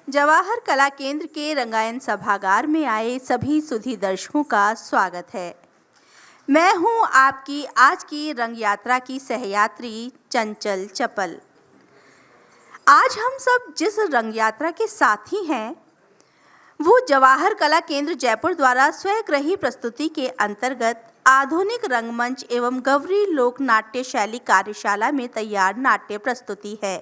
जवाहर कला केंद्र के रंगायन सभागार में आए सभी सुधी दर्शकों का स्वागत है। मैं हूं आपकी आज की रंग यात्रा की सहयात्री चंचल चपल। आज हम सब जिस रंग यात्रा के साथी हैं वो जवाहर कला केंद्र जयपुर द्वारा स्वयंग्रही प्रस्तुति के अंतर्गत आधुनिक रंगमंच एवं गवरी लोक नाट्य शैली कार्यशाला में तैयार नाट्य प्रस्तुति है।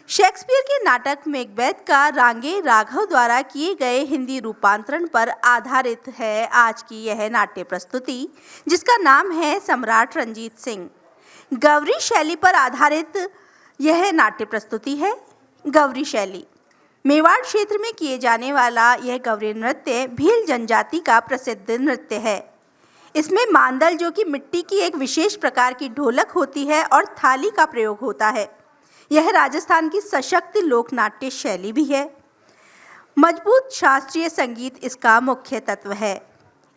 शेक्सपियर के नाटक मैकबेथ का रांगे राघव द्वारा किए गए हिंदी रूपांतरण पर आधारित है आज की यह नाट्य प्रस्तुति, जिसका नाम है सम्राट रंजीत सिंह। गवरी शैली पर आधारित यह नाट्य प्रस्तुति है। गवरी शैली मेवाड़ क्षेत्र में किए जाने वाला यह गवरी नृत्य भील जनजाति का प्रसिद्ध नृत्य है। इसमें मांदल, जो कि मिट्टी की एक विशेष प्रकार की ढोलक होती है, और थाली का प्रयोग होता है। यह राजस्थान की सशक्त लोक नाट्य शैली भी है। मजबूत शास्त्रीय संगीत इसका मुख्य तत्व है।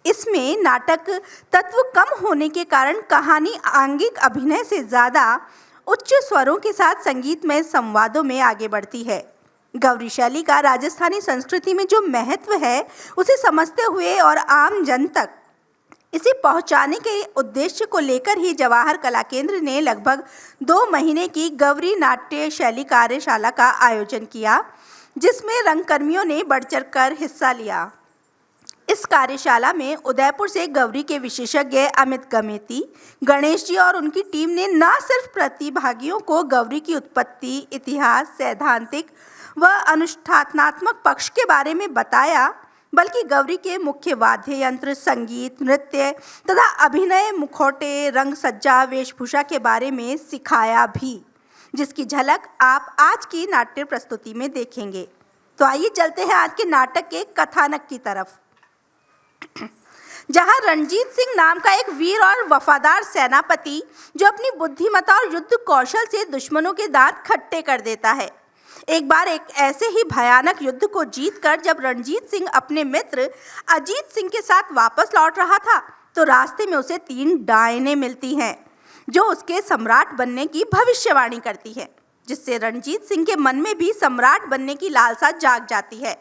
इसमें नाटक तत्व कम होने के कारण कहानी आंगिक अभिनय से ज़्यादा उच्च स्वरों के साथ संगीतमय संवादों में आगे बढ़ती है। गवरी शैली का राजस्थानी संस्कृति में जो महत्व है उसे समझते हुए और आम जन तक इसे पहुंचाने के उद्देश्य को लेकर ही जवाहर कला केंद्र ने लगभग 2 महीने की गवरी नाट्य शैली कार्यशाला का आयोजन किया, जिसमें रंगकर्मियों ने बढ़-चढ़ कर हिस्सा लिया। इस कार्यशाला में उदयपुर से गवरी के विशेषज्ञ अमित गमेती, गणेश जी और उनकी टीम ने न सिर्फ प्रतिभागियों को गवरी की उत्पत्ति, इतिहास, सैद्धांतिक व अनुष्ठानात्मक पक्ष के बारे में बताया, बल्कि गवरी के मुख्य वाद्य यंत्र, संगीत, नृत्य तथा अभिनय, मुखौटे, रंग सज्जा, वेशभूषा के बारे में सिखाया भी, जिसकी झलक आप आज की नाट्य प्रस्तुति में देखेंगे। तो आइए चलते हैं आज के नाटक के कथानक की तरफ, जहां रणजीत सिंह नाम का एक वीर और वफादार सेनापति, जो अपनी बुद्धिमत्ता और युद्ध कौशल से दुश्मनों के दांत खट्टे कर देता है, एक बार एक ऐसे ही भयानक युद्ध को जीतकर जब रणजीत सिंह अपने मित्र अजीत सिंह के साथ वापस लौट रहा था, तो रास्ते में उसे 3 डायनें मिलती हैं, जो उसके सम्राट बनने की भविष्यवाणी करती है, जिससे रणजीत सिंह के मन में भी सम्राट बनने की लालसा जाग जाती है।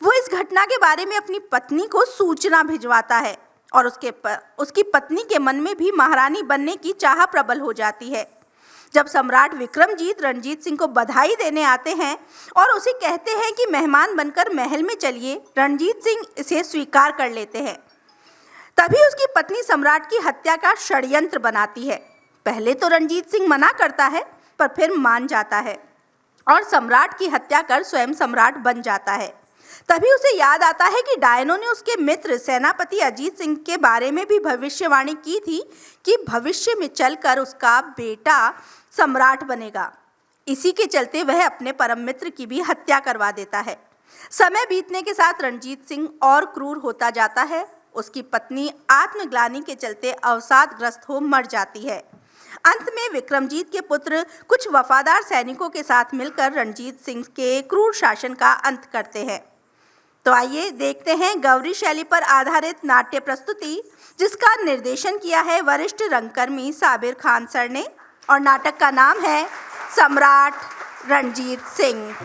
वो इस घटना के बारे में अपनी पत्नी को सूचना भिजवाता है और उसकी पत्नी के मन में भी महारानी बनने की चाह प्रबल हो जाती है। जब सम्राट विक्रमजीत रणजीत सिंह को बधाई देने आते हैं और उसे कहते हैं कि मेहमान बनकर महल में चलिए, रणजीत सिंह इसे स्वीकार कर लेते हैं। तभी उसकी पत्नी सम्राट की हत्या का षड्यंत्र बनाती है। पहले तो रणजीत सिंह मना करता है, पर फिर मान जाता है और सम्राट की हत्या कर स्वयं सम्राट बन जाता है। तभी उसे याद आता है कि डायनों ने उसके मित्र सेनापति अजीत सिंह के बारे में भी भविष्यवाणी की थी कि भविष्य में चलकर उसका बेटा सम्राट बनेगा। इसी के चलते वह अपने परम मित्र की भी हत्या करवा देता है। समय बीतने के साथ रणजीत सिंह और क्रूर होता जाता है। उसकी पत्नी आत्मग्लानि के चलते अवसादग्रस्त हो मर जाती है। अंत में विक्रमजीत के पुत्र कुछ वफादार सैनिकों के साथ मिलकर रणजीत सिंह के क्रूर शासन का अंत करते हैं। तो आइए देखते हैं गवरी शैली पर आधारित नाट्य प्रस्तुति, जिसका निर्देशन किया है वरिष्ठ रंगकर्मी साबिर खान सर ने, और नाटक का नाम है सम्राट रणजीत सिंह।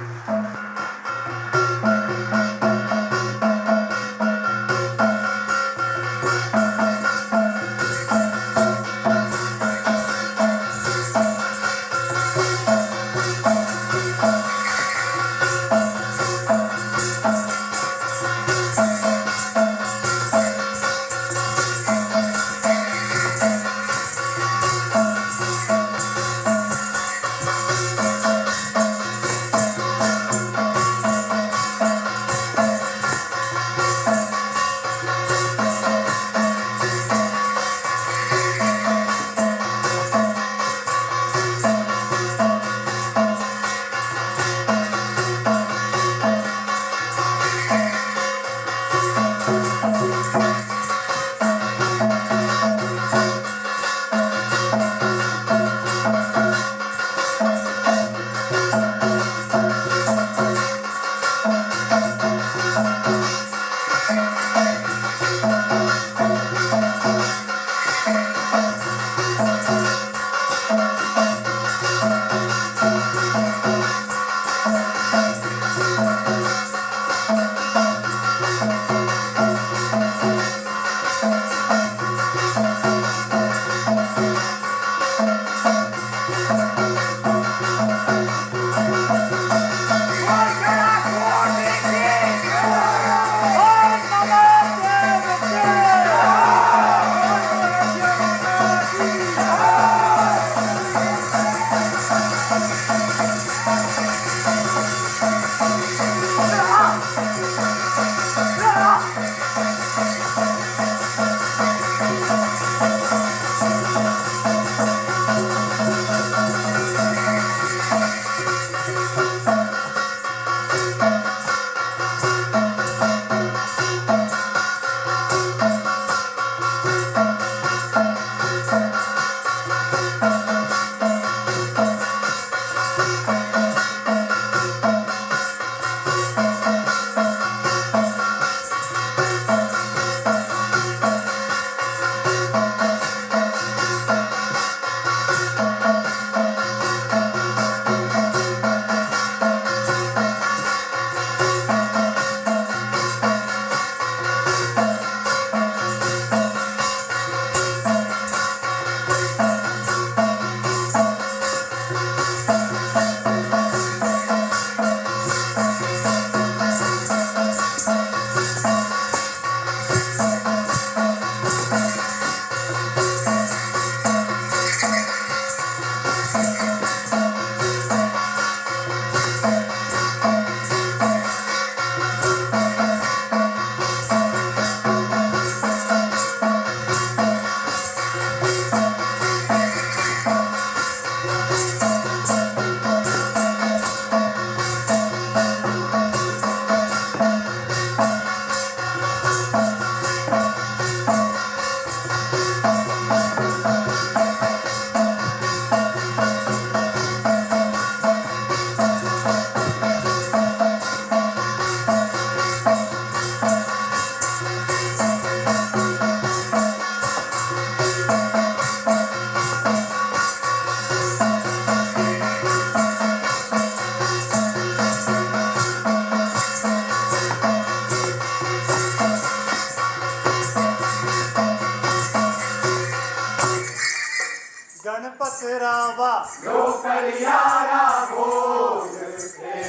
बकरावा लो कलियारा भोग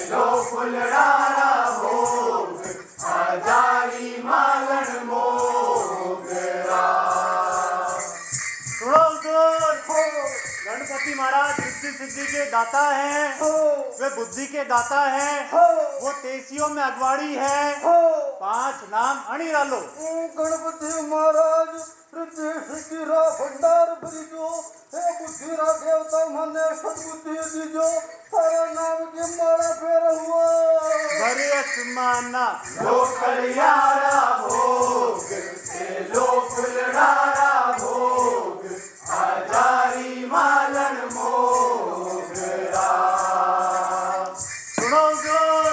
लो फुलरारा भोग हजारी मालन मोगरा। सुनो हुजूर, गणपति महाराज रिद्धि सिद्धि के दाता हैं, वे बुद्धि के दाता हैं, वो तेसियों में अगवाड़ी है। 5 नाम अणी डालो। गणपति महाराज रिद्धि सिद्धि रा भंडार भरिजो, हे बुद्धि रा देवता मने सद्बुद्धि दीजो, सारा नाम की माला फेर हुआ। भरे आसमाना लो कलियारा भोग लो फुलरारा भोग हजारी मालन मोगरा। सुनो हुजूर,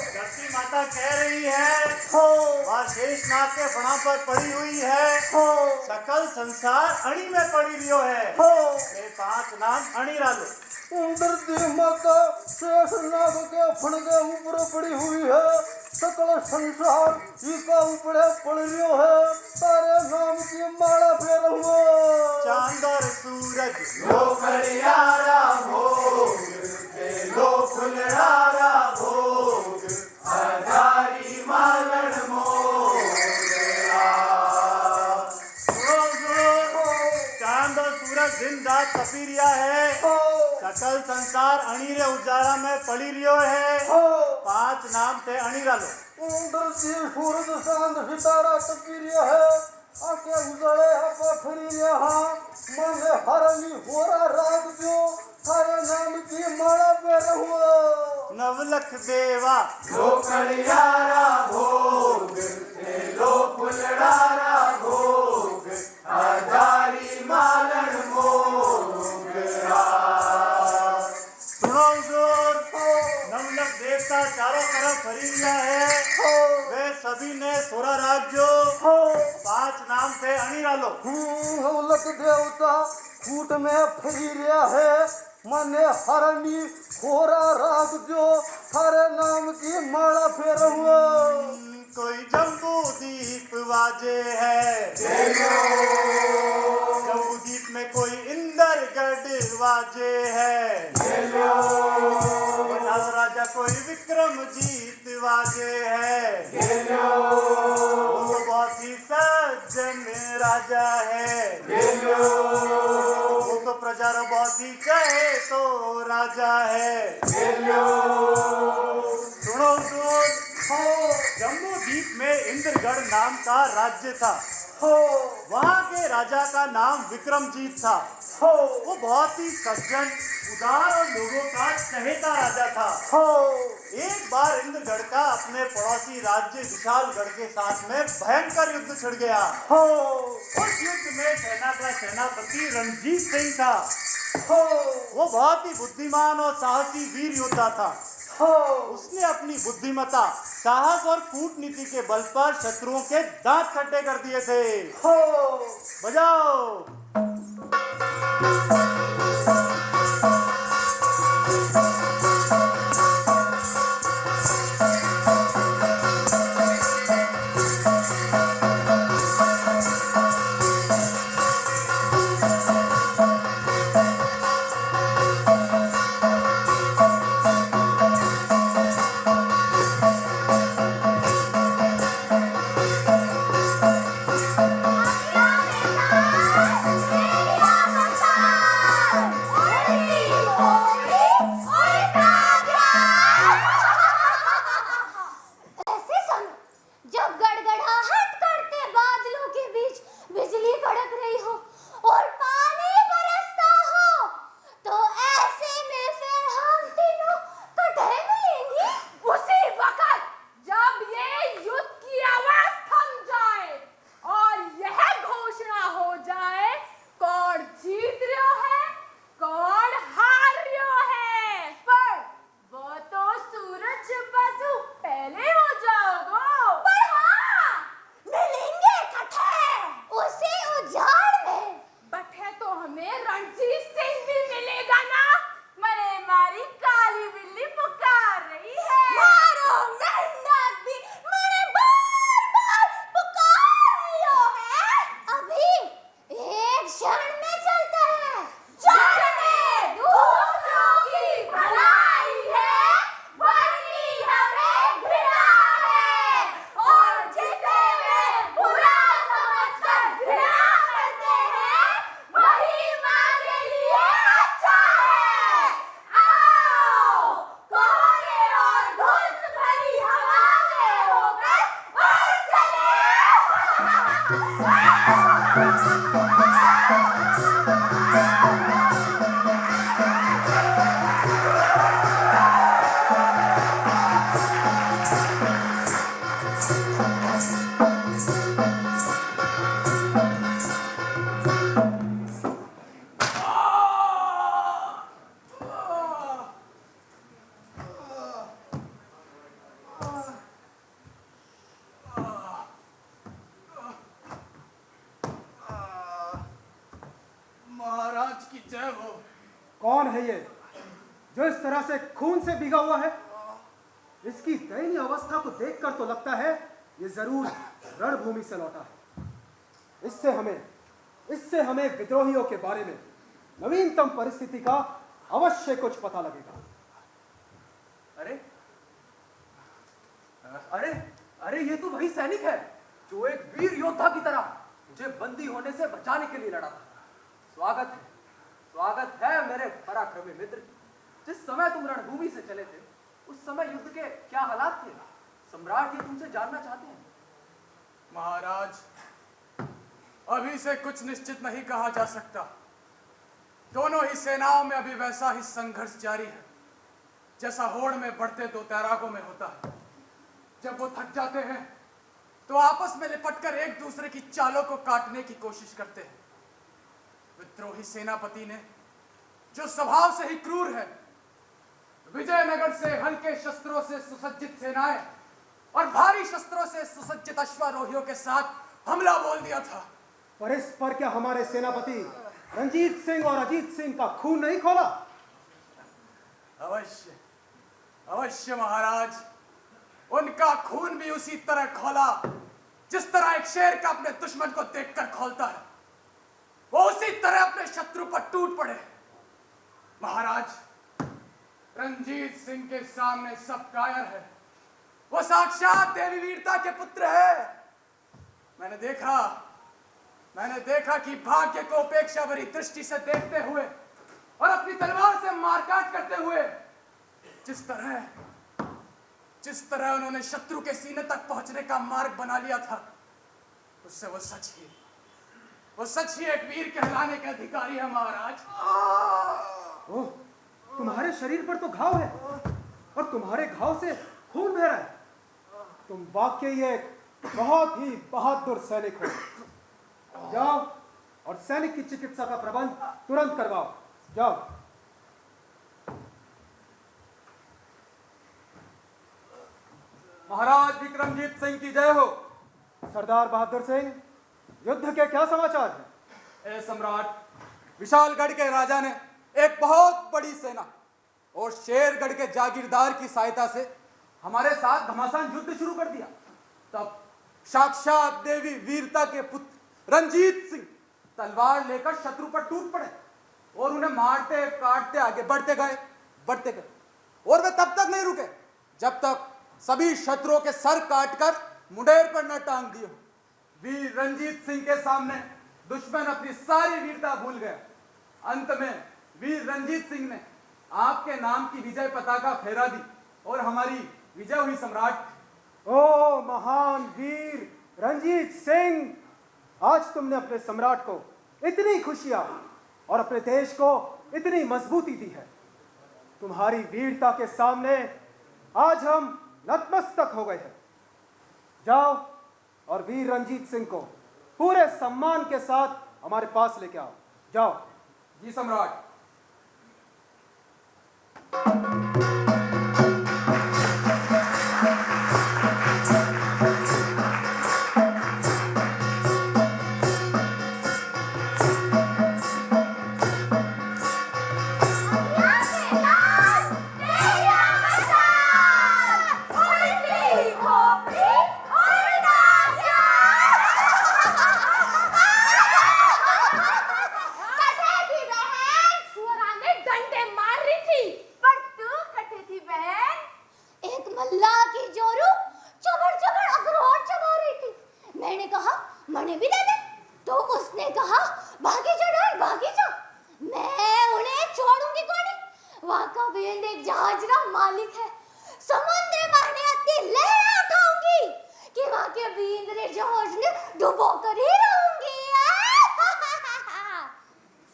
धरती माता कह रही है, वहाँ शेषनाग के फणा पर पड़ी हुई है, सकल संसार अणी में पड़ी रियो है। ये 5 नाम अणी डालो। धरती माता शेष नाग के फण के ऊपर पड़ी हुई है, सकल संसार इसका ऊपर पड़ रियो है, तारे नाम की माला फेर हुआ। चांद और सूरज लो कलियारा भोग लो फुलरारा भोग हजारी मालन मोगरा। सुनो हुजूर, चांद और सूरज दिन रात तपी रिया है, सकल संसार अणी रे उजाला में पड़ी रियो है। 5 नाम ते अणी डालो। धरती सूरज चांद सितारा तपी रिया है, आके उजाले आपा फिरी रिया हाँ, मन हरनी होरा राग जो, तारे नाम की माला फेर हुआ। नवलख देवा लो कलियारा भोग लो फुलरारा भोग हजारी मालन मोगरा। सुनो हुजूर, नवलख देवता चारों तरफ फरी रिया है, वे सभी ने सोरा राज्यो 5 नाम से अणी डालो। नवलख देवता कूट में फरी रिया है, मने हरनी होरा राग जो, थारे नाम की माला फेर हुआ। कोई जम्बू दीप वाजे है, जम्बू दीप में कोई इंद्रगढ़ वाजे है, बनास राजा कोई विक्रमजीत वाजे है, वो तो बहुत ही सज्जन राजा है, वो तो प्रजा रो बहुत ही कहे तो राजा है। सुनो हुजूर, जम्बू द्वीप में इंद्रगढ़ नाम का राज्य था, वहाँ के राजा का नाम विक्रमजीत था। वो बहुत ही सज्जन, उदार और लोगों का चहेता राजा था। एक बार इंद्रगढ़ का अपने पड़ोसी राज्य विशालगढ़ के साथ में भयंकर युद्ध छिड़ गया। उस युद्ध में सेना का सेनापति रणजीत सिंह था। वो बहुत ही बुद्धिमान और साहसी वीर योद्धा था। उसने अपनी बुद्धिमता, साहस और कूटनीति के बल पर शत्रुओं के दांत खट्टे कर दिए थे। बजाओ। महाराज की जय हो। कौन है ये जो इस तरह से खून से भीगा हुआ है? इसकी दयनीय अवस्था को देखकर तो लगता है ये जरूर रणभूमि से लौटा है। इससे हमें विद्रोहियों के बारे में नवीनतम परिस्थिति का अवश्य कुछ पता लगेगा। अरे अरे अरे ये तो वही सैनिक है जो एक वीर योद्धा की तरह मुझे बंदी होने से बचाने के लिए लड़ा था। स्वागत है मेरे पराक्रमी मित्र। जिस समय तुम रणभूमि से चले थे उस समय युद्ध के क्या हालात थे? सम्राट ये तुमसे जानना चाहते हैं। महाराज, अभी से कुछ निश्चित नहीं कहा जा सकता। दोनों ही सेनाओं में अभी वैसा ही संघर्ष जारी है जैसा होड़ में बढ़ते दो तैराकों में होता है। जब वो थक जाते हैं तो आपस में लिपटकर एक दूसरे की चालों को काटने की कोशिश करते हैं। विद्रोही सेनापति ने, जो स्वभाव से ही क्रूर है, विजयनगर से हल्के शस्त्रों से सुसज्जित सेनाएं और भारी शस्त्रों से सुसज्जित अश्वारोहियों के साथ हमला बोल दिया था। पर इस पर क्या हमारे सेनापति रंजीत सिंह और अजीत सिंह का खून नहीं खोला? अवश्य अवश्य महाराज, उनका खून भी उसी तरह खोला जिस तरह एक शेर का अपने दुश्मन को देखकर खोलता है। वो उसी तरह अपने शत्रु पर टूट पड़े। महाराज, रंजीत सिंह के सामने सब कायर है। वो साक्षात देवी वीरता के पुत्र है। मैंने देखा कि भाग्य को उपेक्षा भरी दृष्टि से देखते हुए और अपनी तलवार से मारकाट करते हुए जिस तरह उन्होंने शत्रु के सीने तक पहुंचने का मार्ग बना लिया था, उससे वो सच ही एक वीर कहलाने के अधिकारी है महाराज। ओह, तुम्हारे शरीर पर तो घाव है और तुम्हारे घाव से खून बह रहा है। तुम वाकई एक बहुत ही बहादुर सैनिक हो। जाओ और सैनिक की चिकित्सा का प्रबंध तुरंत करवाओ। जाओ। महाराज विक्रमजीत सिंह की जय हो। सरदार बहादुर सिंह, युद्ध के क्या समाचार हैं? ए सम्राट, विशालगढ़ के राजा ने एक बहुत बड़ी सेना और शेरगढ़ के जागीरदार की सहायता से हमारे साथ घमासान युद्ध शुरू कर दिया। तब साक्षात देवी वीरता के पुत्र रंजीत सिंह तलवार लेकर शत्रु पर टूट पड़े और उन्हें मारते काटते आगे बढ़ते गए और वे तब तक नहीं रुके जब तक सभी शत्रुओं के सर काटकर मुंडेर पर न टांग दिए। वीर रंजीत सिंह के सामने दुश्मन अपनी सारी वीरता भूल गया। अंत में वीर रंजीत सिंह ने आपके नाम की विजय पताका फहरा दी और हमारी विजय हुई सम्राट। ओ महान वीर रंजीत सिंह, आज तुमने अपने सम्राट को इतनी खुशियां और अपने देश को इतनी मजबूती दी है। तुम्हारी वीरता के सामने आज हम नतमस्तक हो गए हैं। जाओ और वीर रंजीत सिंह को पूरे सम्मान के साथ हमारे पास लेके आओ। जाओ। जी सम्राट। कि वहाँ के अभी इंद्र जहाज ने डुबो कर ही रहूंगी।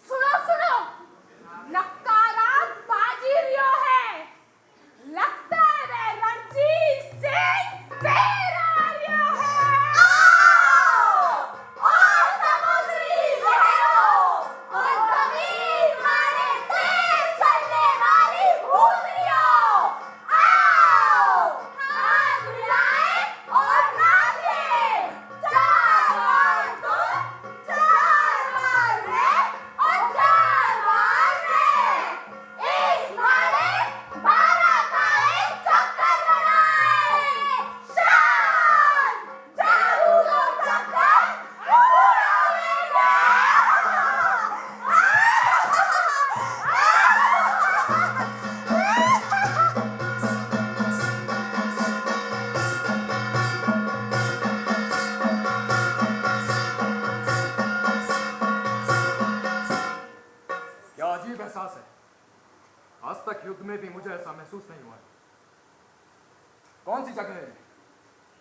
सुनो सुनो, नक्कारा बाजी रियो है, लगता है वे रणजीत सिंह फिर आ रियो है। और समुद्री लहरों और जमीन मारे तेज चलने वाली भूतियों, आओ हाथ मिलाएं और नाचें। चार बार तुम, चार बार मैं और चार बार मैं। इस मारे 12 का एक चक्कर बनाएं। शान जादू दो चक्कर पूरा मिल क्या अजीब एहसास है। आज तक युद्ध में भी मुझे ऐसा महसूस नहीं हुआ। कौन सी जगह है?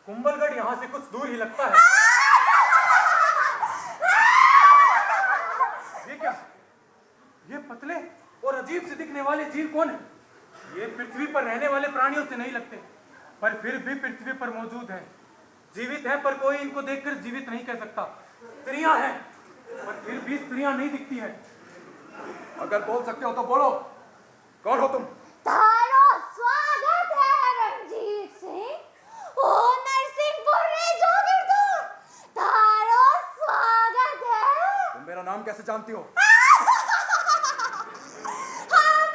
कुंभलगढ़ यहाँ से कुछ दूर ही लगता है। ये क्या? ये पतले और अजीब से दिखने वाले जीव कौन है? ये पृथ्वी पर रहने वाले प्राणियों से नहीं लगते, पर फिर भी पृथ्वी पर मौजूद हैं। जीवित हैं पर कोई इनको देखकर जीवित नहीं कह सकता। स्त्रियां हैं पर फिर भी स्त्रियां नहीं दिखती हैं। अगर बोल सकते हो तो बोलो, कौन हो तुम? तारो स्वागत है रणजीत सिंह। ओ नरसिंहपुर रे जोगिरदोर, तारो स्वागत है। तुम मेरा नाम कैसे जानती हो? हम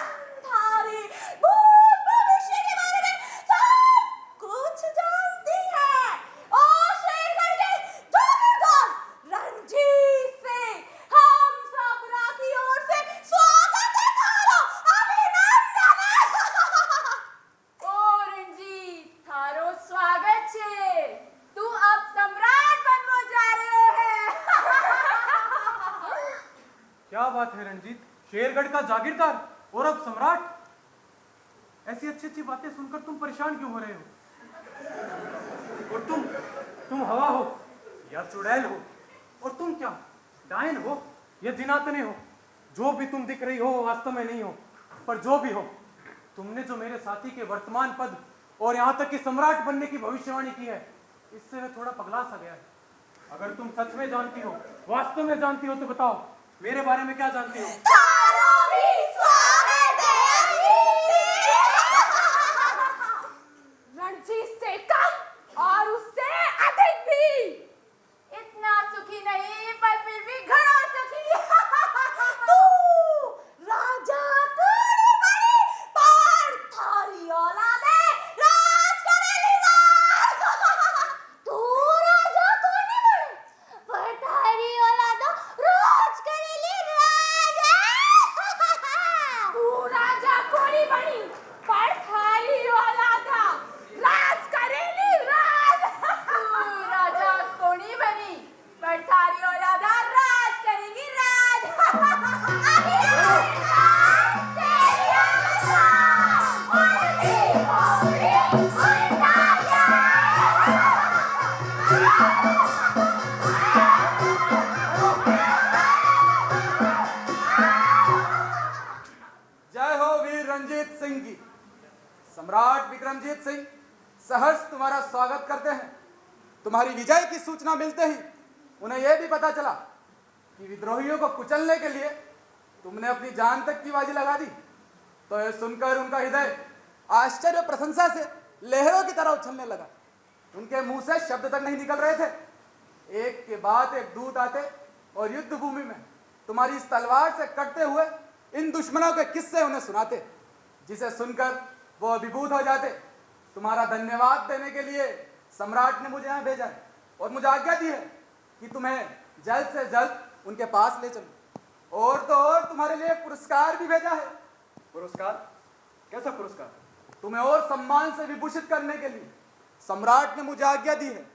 थारी भूत भविष्य के बारे में सब कुछ जानती हैं। ओ शेरगढ़ के जोगिरदोर रणजीत सिंह, हम सब राखी ओर से स्वागत है थारो, अभिनंदन। ओ रंजीत, थारो स्वागत छे। तू अब सम्राट बनवा जा रहे है। क्या बात है रणजीत, शेरगढ़ का जागीरदार और अब सम्राट। ऐसी अच्छी अच्छी बातें सुनकर तुम परेशान क्यों हो रहे हो? और तुम हवा हो या चुड़ैल हो, और तुम क्या डायन हो या जिनातने हो? जो भी तुम दिख रही हो वो वास्तव में नहीं हो, पर जो भी हो, तुमने जो मेरे साथी के वर्तमान पद और यहाँ तक कि सम्राट बनने की भविष्यवाणी की है, इससे मैं थोड़ा पगला सा गया है। अगर तुम सच में जानती हो, वास्तव में जानती हो, तो बताओ मेरे बारे में क्या जानती हो? थारो भी स्वागत है। रणजीत से कम और उससे अधिक भी। इतना सुखी नहीं पर फिर भी घना सुखी। तू राजा कोनी बनी, पर थारी औलादे राज करेली राज। तू राजा कोनी बनी, पर थारी औलादो राज करेली राज। तू राजा कोनी बनी पर थारी औलादा राज करेली राज। तू राजा कोनी बनी पर थारी औलादा राज करेगी राज। जय हो वीर रंजीत सिंह की। सम्राट विक्रमजीत सिंह सहर्ष तुम्हारा स्वागत करते हैं। तुम्हारी विजय की सूचना मिलते ही उन्हें यह भी पता चला कि विद्रोहियों को कुचलने के लिए तुमने अपनी जान तक की बाजी लगा दी। तो यह सुनकर उनका हृदय आश्चर्य प्रशंसा से लहरों की तरह उछलने लगा। उनके मुंह से शब्द तक नहीं निकल रहे थे। एक के बाद एक दूत आते और युद्ध भूमि में तुम्हारी इस तलवार से कटते हुए इन दुश्मनों के किस्से उन्हें सुनाते, जिसे सुनकर वो अभिभूत हो जाते। तुम्हारा धन्यवाद देने के लिए सम्राट ने मुझे यहाँ भेजा है और मुझे आज्ञा दी है कि तुम्हें जल्द से जल्द उनके पास ले चलूं। और तो और तुम्हारे लिए एक पुरस्कार भी भेजा है। पुरस्कार? कैसा पुरस्कार? तुम्हें और सम्मान से विभूषित करने के लिए सम्राट ने मुझे आज्ञा दी है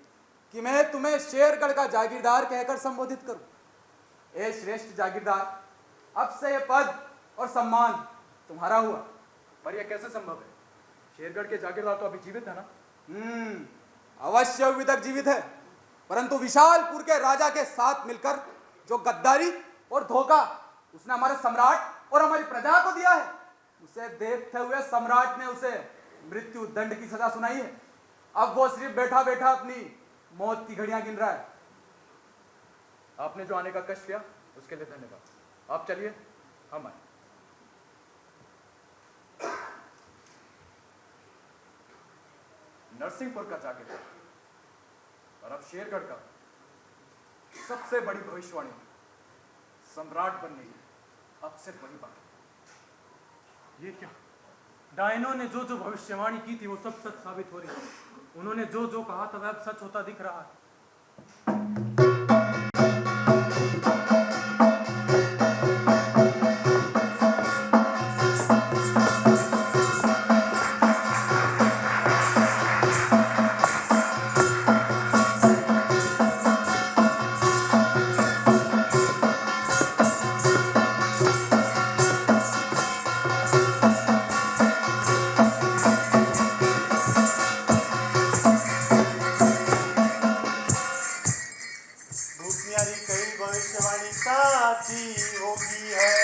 कि मैं तुम्हें शेरगढ़ का जागीरदार कहकर संबोधित करूं। ए श्रेष्ठ जागीरदार, अब से यह पद और सम्मान तुम्हारा हुआ। पर यह कैसे संभव है? शेरगढ़ के जागीरदार तो अभी जीवित है ना? अवश्य अभी तक जीवित है, परंतु विशालपुर के राजा के साथ मिलकर जो गद्दारी और धोखा उसने हमारे सम्राट और हमारी प्रजा को दिया है, उसे देखते हुए सम्राट ने उसे मृत्यु दंड की सजा सुनाई है। अब वो सिर्फ बैठा बैठा अपनी मौत की घड़ियां गिन रहा है। आपने जो आने का कष्ट किया उसके लिए धन्यवाद। आप चलिए, हम आए। नरसिंहपुर का जागीरदार और अब शेरगढ़ का सबसे बड़ी भविष्यवाणी सम्राट बनने की अब सिर्फ वही बाकी। ये क्या, डायनों ने जो जो भविष्यवाणी की थी वो सब सच साबित हो रही है। उन्होंने जो जो कहा था वह अब सच होता दिख रहा है। भूतनियारी कई भविष्यवाणी साची होगी है।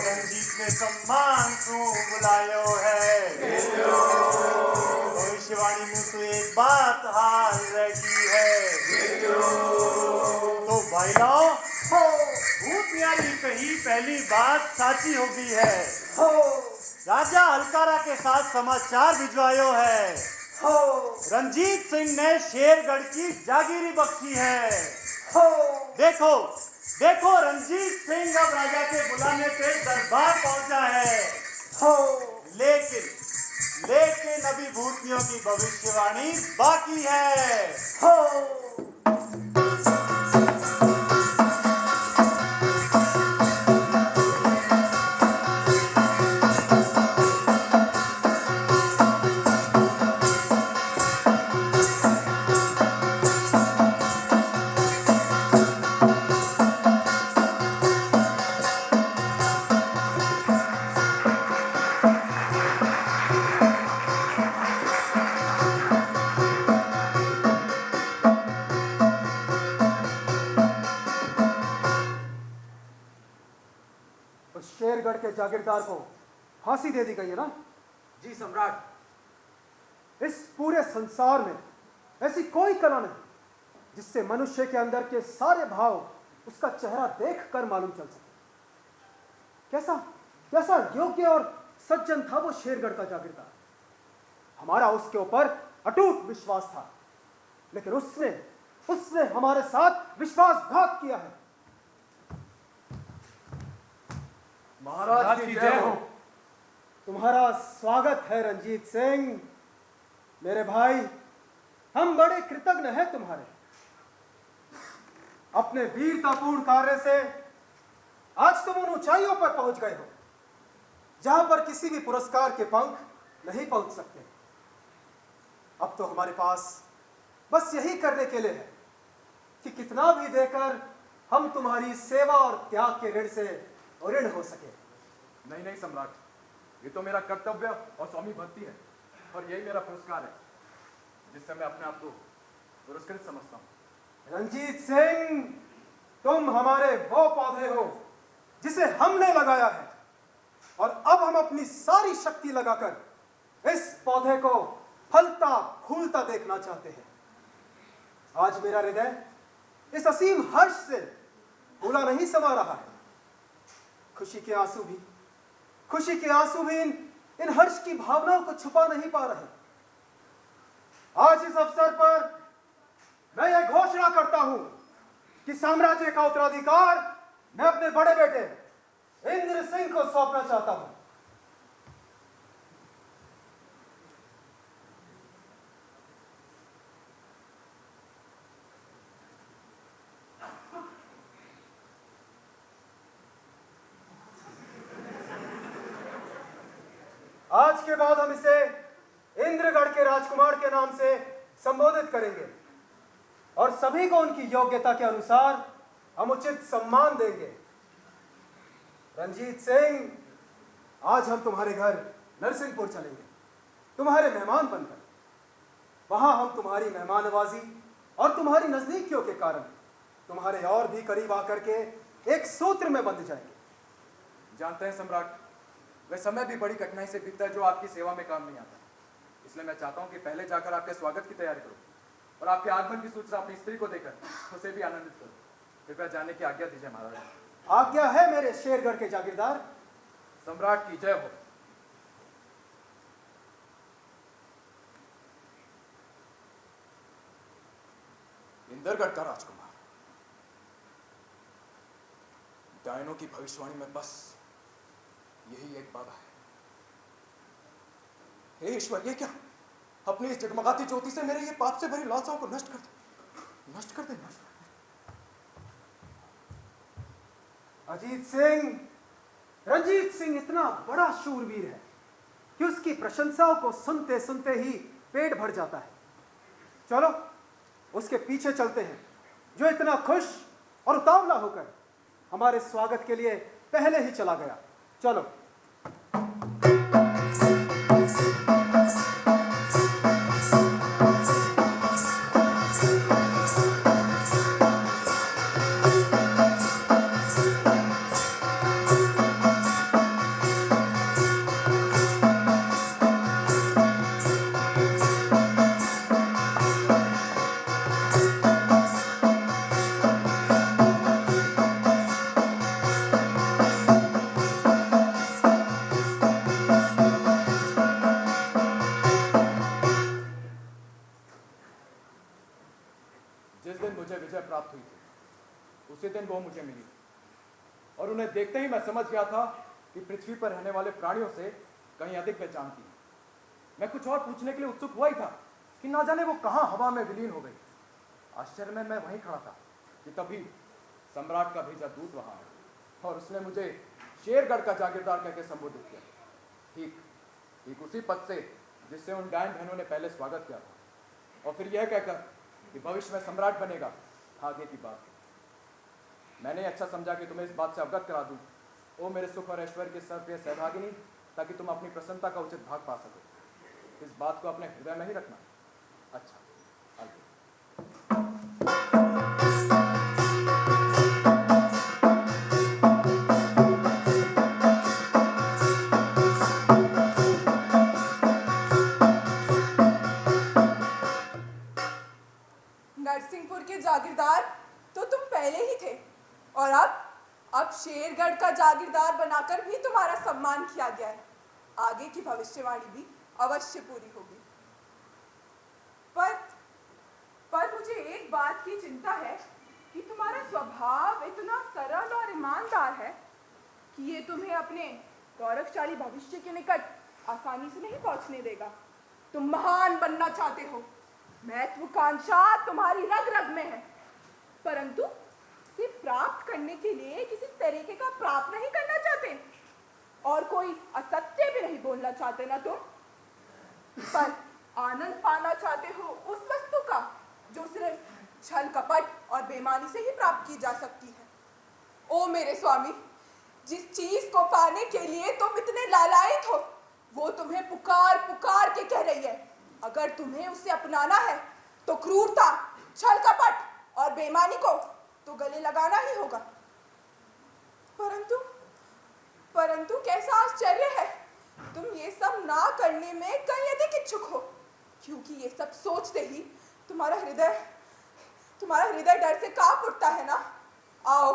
रंजीत ने सम्मान तू बुलायो है। भविष्यवाणी में तो एक बात हाल रही है। तो भाई लाओ, भूतनियारी कही पहली बात साची होगी है। राजा हलकारा के साथ समाचार भिजवायो है। रंजीत सिंह ने शेरगढ़ की जागीरी बख्शी है। देखो देखो, रंजीत सिंह अब राजा के बुलाने पे दरबार पहुंचा है। लेकिन लेकिन अभी भूतनियों की भविष्यवाणी बाकी है। उस शेरगढ़ के जागीरदार को फांसी दे दी गई है ना? जी सम्राट। इस पूरे संसार में ऐसी कोई कला नहीं जिससे मनुष्य के अंदर के सारे भाव उसका चेहरा देखकर मालूम चल सके। कैसा कैसा योग्य और सज्जन था वो शेरगढ़ का जागीरदार। हमारा उसके ऊपर अटूट विश्वास था, लेकिन उसने उसने हमारे साथ विश्वासघात किया है। महाराज की जय हो। तुम्हारा स्वागत है रंजीत सिंह। मेरे भाई, हम बड़े कृतज्ञ हैं तुम्हारे। अपने वीरतापूर्ण कार्य से आज तुम उन ऊंचाइयों पर पहुंच गए हो जहां पर किसी भी पुरस्कार के पंख नहीं पहुंच सकते। अब तो हमारे पास बस यही करने के लिए है कि कितना भी देकर हम तुम्हारी सेवा और त्याग के ऋण से ऋण हो सके। नहीं नहीं सम्राट, ये तो मेरा कर्तव्य और स्वामी भक्ति है, और यही मेरा पुरस्कार है जिससे मैं अपने आप को पुरस्कृत समझता हूँ। रंजीत सिंह, तुम हमारे वो पौधे हो जिसे हमने लगाया है, और अब हम अपनी सारी शक्ति लगाकर इस पौधे को फलता फूलता देखना चाहते हैं। आज मेरा हृदय इस असीम हर्ष से फूला नहीं समा रहा है। खुशी के आंसू भी इन हर्ष की भावनाओं को छुपा नहीं पा रहे। आज इस अवसर पर मैं यह घोषणा करता हूं कि साम्राज्य का उत्तराधिकार मैं अपने बड़े बेटे इंद्र सिंह को सौंपना चाहता हूं। आज के बाद हम इसे इंद्रगढ़ के राजकुमार के नाम से संबोधित करेंगे और सभी को उनकी योग्यता के अनुसार हम उचित सम्मान देंगे। रंजीत सिंह, आज हम तुम्हारे घर नरसिंहपुर चलेंगे, तुम्हारे मेहमान बनकर। वहां हम तुम्हारी मेहमान नवाजी और तुम्हारी नजदीकियों के कारण तुम्हारे और भी करीब आकर के एक सूत्र में बंध जाएंगे। जानते हैं सम्राट, वह समय भी बड़ी कठिनाई से बीतता है जो आपकी सेवा में काम नहीं आता। इसलिए मैं चाहता हूं कि पहले जाकर आपके स्वागत की तैयारी करूं और आपके आगमन की सूचना अपनी स्त्री को देकर उसे भी आनंदित करूं। कृपया जाने की आज्ञा दीजिए महाराज। आज्ञा है मेरे शेरगढ़ के जागीरदार। सम्राट की जय हो। इंदरगढ़ का राजकुमार, डायनों की भविष्यवाणी में बस यही एक बाधा है। हे ईश्वर, ये क्या? अपनी इस जगमगाती ज्योति से मेरे ये पाप से भरी लालसाओं को नष्ट कर दे, नष्ट कर दे, नष्ट कर दे। अजीत सिंह, रंजीत सिंह इतना बड़ा शूरवीर है कि उसकी प्रशंसाओं को सुनते सुनते ही पेट भर जाता है। चलो उसके पीछे चलते हैं, जो इतना खुश और उतावला होकर हमारे स्वागत के लिए पहले ही चला गया। चलो। जिस दिन मुझे विजय प्राप्त हुई थी उसी दिन वो मुझे मिली और उन्हें देखते ही मैं समझ गया था कि पृथ्वी पर रहने वाले प्राणियों से कहीं अधिक वे जानती है। मैं कुछ और पूछने के लिए उत्सुक हुआ ही था कि ना जाने वो कहाँ हवा में विलीन हो गई। आश्चर्य में मैं वहीं खड़ा था कि तभी सम्राट का भेजा दूत वहां आया और उसने मुझे शेरगढ़ का जागीरदार कहकर संबोधित किया, ठीक ठीक उसी पद से जिससे उन डायन बहनों ने पहले स्वागत किया था। और फिर यह कहकर कि भविष्य में सम्राट बनेगा, आगे की बात। मैंने अच्छा समझा कि तुम्हें इस बात से अवगत करा दूं, ओ मेरे सुख और ऐश्वर्य के सर्वप्रिय सहभागिनी, ताकि तुम अपनी प्रसन्नता का उचित भाग पा सको। इस बात को अपने हृदय में ही रखना। अच्छा, आगे। नरसिंहपुर के जागीरदार तो तुम पहले ही थे और अब शेरगढ़ का जागीरदार बनाकर भी तुम्हारा सम्मान किया गया है। आगे की भविष्यवाणी भी अवश्य पूरी होगी। पर मुझे एक बात की चिंता है कि तुम्हारा स्वभाव इतना सरल और ईमानदार है कि ये तुम्हें अपने गौरवशाली भविष्य के निकट आसानी से नहीं पहुंचने देगा। तुम महान बनना चाहते हो, महत्वाकांक्षा तुम्हारी रग रग में है, परंतु इसे प्राप्त करने के लिए किसी तरीके का प्राप्त नहीं करना चाहते और कोई असत्य भी नहीं बोलना चाहते ना तुम, पर आनंद पाना चाहते हो उस वस्तु का जो सिर्फ छल कपट और बेईमानी से ही प्राप्त की जा सकती है। ओ मेरे स्वामी, जिस चीज को पाने के लिए तुम इतने लालायित हो वो तुम्हें पुकार पुकार के कह रही है। अगर तुम्हें उसे अपनाना है तो क्रूरता, छल कपट और बेईमानी को तो गले लगाना ही होगा। परंतु कैसा आश्चर्य है, तुम ये सब ना करने में कहीं अधिक इच्छुक हो, क्योंकि ये सब सोचते ही तुम्हारा हृदय डर से कांप उठता है ना। आओ,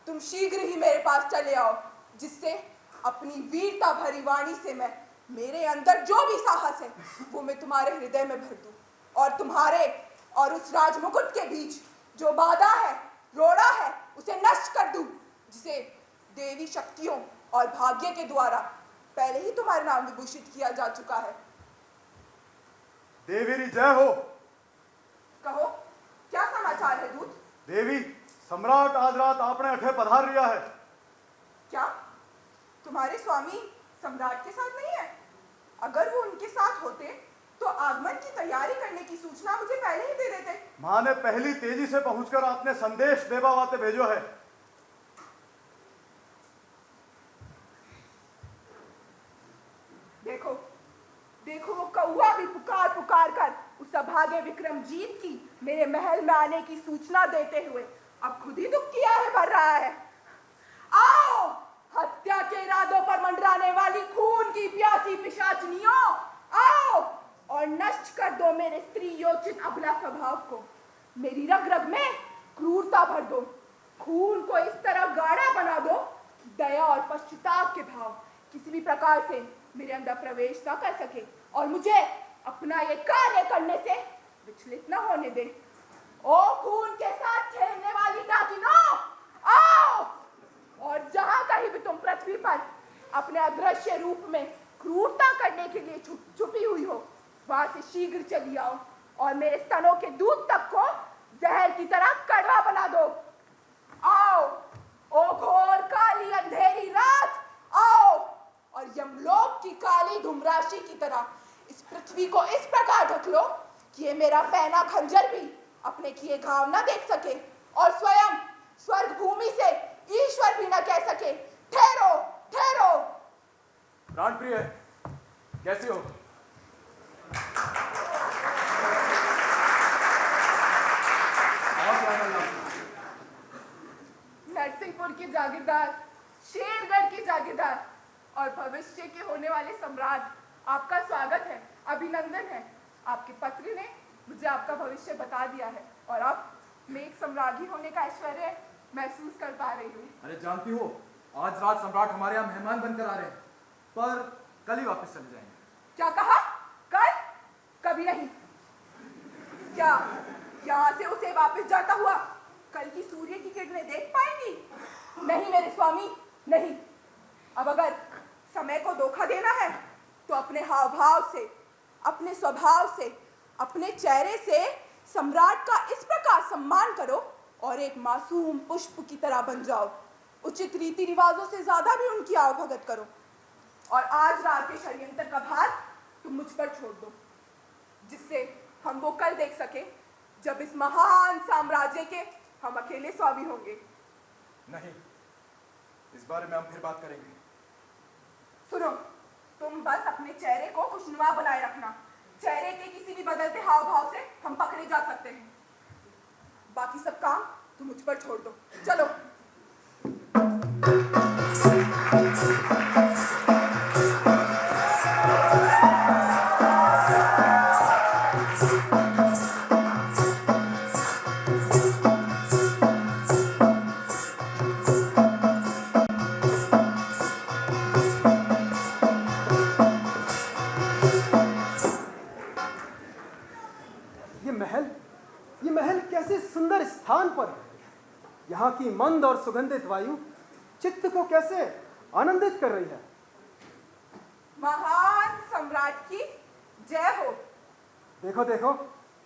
तुम शीघ्र ही मेरे पास चले आओ, जिससे अपनी वीरता भरी वाणी से मैं मेरे अंदर जो भी साहस है वो मैं तुम्हारे हृदय में भर दूं और तुम्हारे और उस राजमुकुट के बीच जो बाधा है, रोड़ा है, उसे नष्ट कर दूं, जिसे देवी शक्तियों और भाग्य के द्वारा पहले ही तुम्हारे नाम विभूषित किया जा चुका है। देवी जय हो। कहो, क्या समाचार है दूत? देवी, सम्राट आज रात आपने अठे पधार लिया है। क्या तुम्हारे स्वामी सम्राट के साथ नहीं है? अगर वो उनके साथ होते तो आगमन की तैयारी करने की सूचना मुझे पहले ही दे देते। मां ने पहली तेजी से पहुंचकर आपने संदेश देवावाते भेजो है। देखो वो कौवा भी पुकार पुकार कर उस सभा रंजीत की मेरे महल में आने की सूचना देते हुए अब खुद ही दुख किया है भर रहा है। आओ, हत्या के इरादों पर मंडराने वाली खून की प्यासी पिशाचनियों, आओ और नष्ट कर दो मेरे स्त्री योचित अबला स्वभाव को। मेरी रग रग में क्रूरता भर दो, खून को इस तरह गाढ़ा बना दो कि दया और पश्चाताप के भाव किसी भी प्रकार से मेरे अंदर प्रवेश न कर सके और मुझे अपना ये कार्य करने से विचलित न होने दे। ओ खून के साथ खेलने वाली डाकिनों, आओ और जहां कहीं भी तुम पृथ्वी पर अपने अदृश्य रूप में क्रूरता करने के लिए छुपी हुई हो, वहां से शीघ्र चली आओ और मेरे स्तनों के दूध तक को जहर की तरह कड़वा बना दो। आओ, ओ घोर काली अंधेरी रात, आओ और यमलोक की काली धूमराशि की तरह इस पृथ्वी को इस प्रकार ढक लो कि ये मेरा पैना खंजर भी अपने किए घाव न देख सके और स्वयं स्वर्ग भूमि से ईश्वर भी न कह सके। ठहरो, ठहरो। प्राण प्रिय, कैसी हो? नरसिंहपुर की जागीरदार, शेरगढ़ की जागीरदार और भविष्य के होने वाले सम्राट, आपका स्वागत है, अभिनंदन है। आपके पत्र ने मुझे आपका भविष्य बता दिया है और अब मैं एक सम्राज्ञी होने का ऐश्वर्य महसूस कर पा रही हूँ। अरे जानती हो, आज रात सम्राट हमारे यहाँ मेहमान बनकर आ रहे हैं, पर कल ही वापस चले जाएंगे। क्या कहा? कल? कभी नहीं। क्या यहाँ से उसे वापस जाता हुआ कल की सूर्य की किरणें देख पाएंगी? नहीं मेरे स्वामी, नहीं। अब अगर समय को धोखा देना है तो अपने हाव भाव से, अपने स्वभाव से, अपने चेहरे से सम्राट का इस प्रकार सम्मान करो और एक मासूम पुष्प की तरह बन जाओ। उचित रीति रिवाजों से ज्यादा भी उनकी आवभगत करो और आज रात के षड्यंत्र का भार तुम मुझ पर छोड़ दो, जिससे हम वो कल देख सके जब इस महान साम्राज्य के हम अकेले स्वामी होंगे। नहीं, इस बारे में हम फिर बात करेंगे। सुनो, तुम बस अपने चेहरे को खुशनुमा बनाए रखना। चेहरे के किसी भी बदलते हाव भाव से हम पकड़े जा सकते हैं। बाकी सब काम तुम मुझ पर छोड़ दो। चलो। ये महल कैसे सुंदर स्थान पर है। यहाँ की मंद और सुगंधित वायु चित्त को कैसे आनंदित कर रही है। महान सम्राट की जय हो। देखो देखो,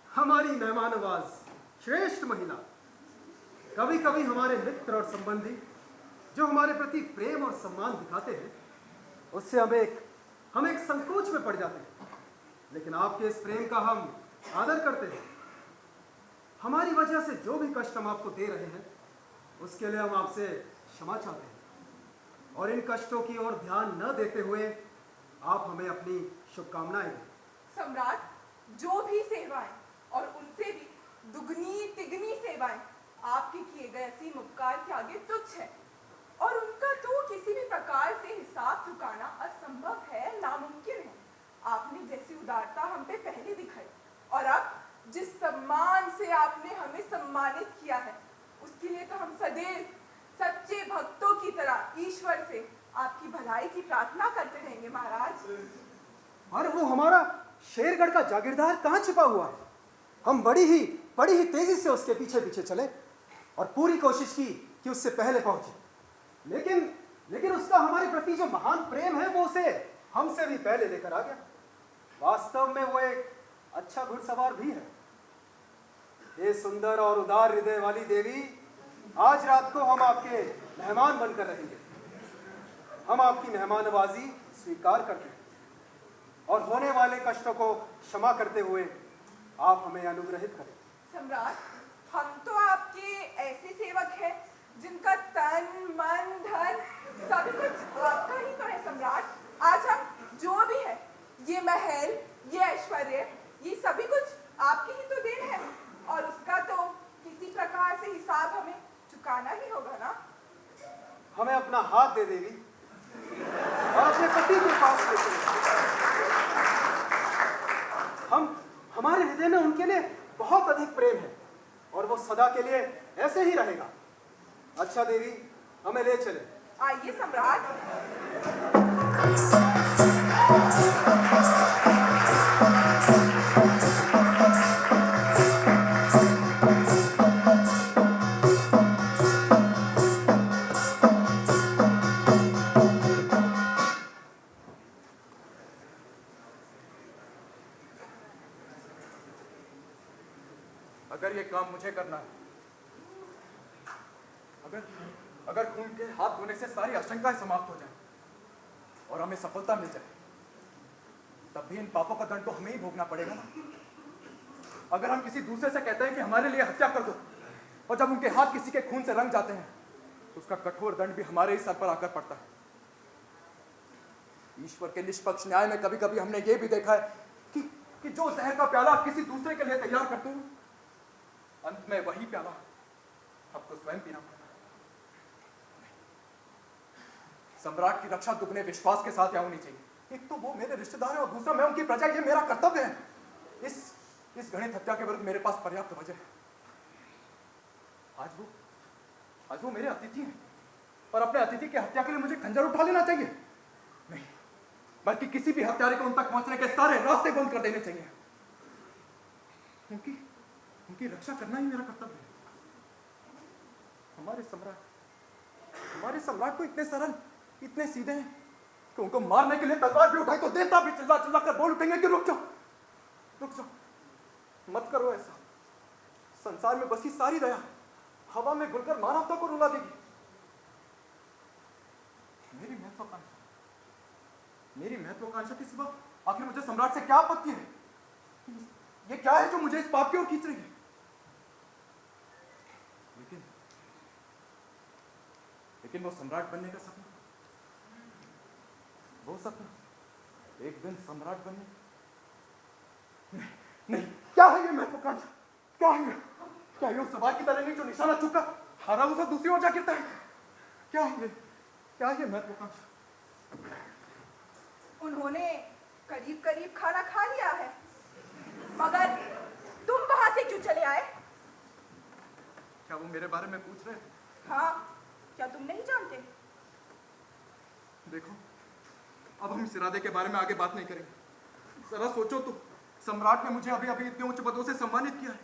हमारी मेहमान नवाज श्रेष्ठ महिला। कभी कभी हमारे मित्र और संबंधी जो हमारे प्रति प्रेम और सम्मान दिखाते हैं, उससे हम एक संकोच में पड़ जाते हैं, लेकिन आपके इस प्रेम का हम आदर करते हैं। हमारी वजह से जो भी कष्ट हम आपको दे रहे हैं, उसके लिए हम आपसे क्षमा चाहते हैं और इन कष्टों की ओर ध्यान न देते हुए आप हमें अपनी शुभकामनाएं दें। सम्राट, जो भी सेवाएं और उनसे भी दुगनी तिगनी सेवाएं आपके किए गए असीम उपकार के आगे तुच्छ है और उनका तो किसी भी प्रकार से हिसाब चुकाना असंभव है, नामुमकिन है। आपने जैसी उदारता हम पे पहले दिखाई और अब जिस सम्मान से आपने हमें सम्मानित किया है, उसके लिए तो हम सदैव सच्चे भक्तों की तरह ईश्वर से आपकी भलाई की प्रार्थना करते रहेंगे महाराज। और वो हमारा शेरगढ़ का जागीरदार कहाँ छिपा हुआ है? हम बड़ी ही तेजी से उसके पीछे पीछे चले और पूरी कोशिश की कि उससे पहले पहुंचे, लेकिन उसका हमारे प्रति जो महान प्रेम है वो उसे हमसे भी पहले लेकर आ गया। वास्तव में वो एक अच्छा घुड़सवार भी है। ये सुंदर और उदार हृदय वाली देवी, आज रात को हम आपके मेहमान बनकर रहेंगे। हम आपकी मेहमान नवाजी स्वीकार करते हैं और होने वाले कष्टों को क्षमा करते हुए आप हमें अनुग्रहित करें। सम्राट, हम तो आपके ऐसे सेवक हैं जिनका तन मन धन सब कुछ आपका ही तो है सम्राट। आज हम जो भी है, ये महल, ये ऐश्वर्य, ये सभी कुछ आपकी ही तो देन है। हमें अपना हाथ दे देवी और अपने पति के पास ले चले। हमारे हृदय में उनके लिए बहुत अधिक प्रेम है और वो सदा के लिए ऐसे ही रहेगा। अच्छा देवी, हमें ले चले। आइए सम्राट। अगर ये काम मुझे करना है, अगर खून के हाथ धोने से सारी आशंकाएं समाप्त हो जाए और हमें सफलता मिल जाए, तब भी इन पापों का दंड तो हमें ही भोगना पड़ेगा ना। अगर हम किसी दूसरे से कहते हैं कि हमारे लिए हत्या कर दो, और जब उनके हाथ किसी के खून से रंग जाते हैं, तो उसका कठोर दंड भी हमारे ही सर पर आकर पड़ता है। ईश्वर के निष्पक्ष न्याय में कभी कभी हमने ये भी देखा है कि जो जहर का प्याला आप किसी दूसरे के लिए तैयार करते हो, अंत में वही प्याला आपको स्वयं पीना पड़ता है। सम्राट की रक्षा दुगने विश्वास के साथ यहाँ होनी चाहिए। एक तो वो मेरे रिश्तेदार है और दूसरा मैं उनकी प्रजा, ये मेरा कर्तव्य है। इस घृणित हत्या के विरुद्ध मेरे पास पर्याप्त वजह है। आज वो मेरे अतिथि हैं और अपने अतिथि की हत्या के लिए मुझे खंजर उठा लेना चाहिए? नहीं, बल्कि किसी भी हत्यारे को उन तक पहुंचने के सारे रास्ते बंद कर देने चाहिए। उनकी रक्षा करना ही मेरा कर्तव्य है। हमारे सम्राट तो इतने सरल, इतने सीधे हैं कि उनको मारने के लिए तलवार भी उठाई तो देवता भी चिल्ला चिल्ला कर बोल उठेंगे कि रुक जाओ, मत करो ऐसा। संसार में बसी सारी दया हवा में घुलकर मानवता को रुला देगी। मेरी महत्वाकांक्षा के सिवा आखिर मुझे सम्राट से क्या आपत्ति है? ये क्या है जो मुझे इस पाप की ओर खींच रही है? लेकिन वो सम्राट बनने का सपना, वो सपना एक दिन सम्राट बनने, नहीं, क्या है ये महत्वाकांक्षा? क्या ये उस सवाल की तरह नहीं जो निशाना चुका हारा हुआ दूसरी ओर जा गिरता है? क्या है महत्वाकांक्षा? उन्होंने करीब करीब खाना खा लिया है, मगर तुम वहां से क्यों चले आए? क्या वो मेरे बारे में पूछ रहे हैं? हाँ, क्या तुम नहीं जानते? देखो, अब हम इस इरादे के बारे में आगे बात नहीं करेंगे। जरा सोचो तो, सम्राट ने मुझे अभी इतने उच्च पदों से सम्मानित किया है।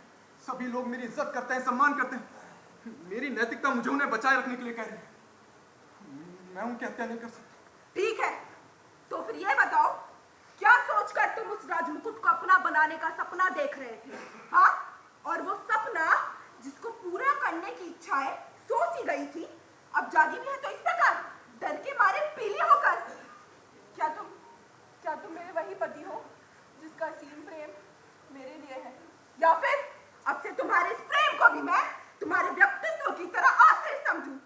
सभी लोग मेरी इज्जत करते हैं, सम्मान करते हैं। मेरी नैतिकता मुझे उन्हें बचाए रखने के लिए कह रही है। मैं उनकी हत्या नहीं कर सकता। ठीक है, तो फिर ये बताओ, क्या सोचकर तुम उस राजमुकुट को अपना बनाने का सपना देख रहे थे? हाँ, और वो सपना जिसको पूरा करने की इच्छाएं सोच ही गई थी, अब जागी भी है तो इस प्रकार डर के मारे पीली होकर। क्या तुम मेरे वही पति हो जिसका असीम प्रेम मेरे लिए है? या फिर अब से तुम्हारे इस प्रेम को भी मैं तुम्हारे व्यक्तित्व की तरह आखिर समझूं?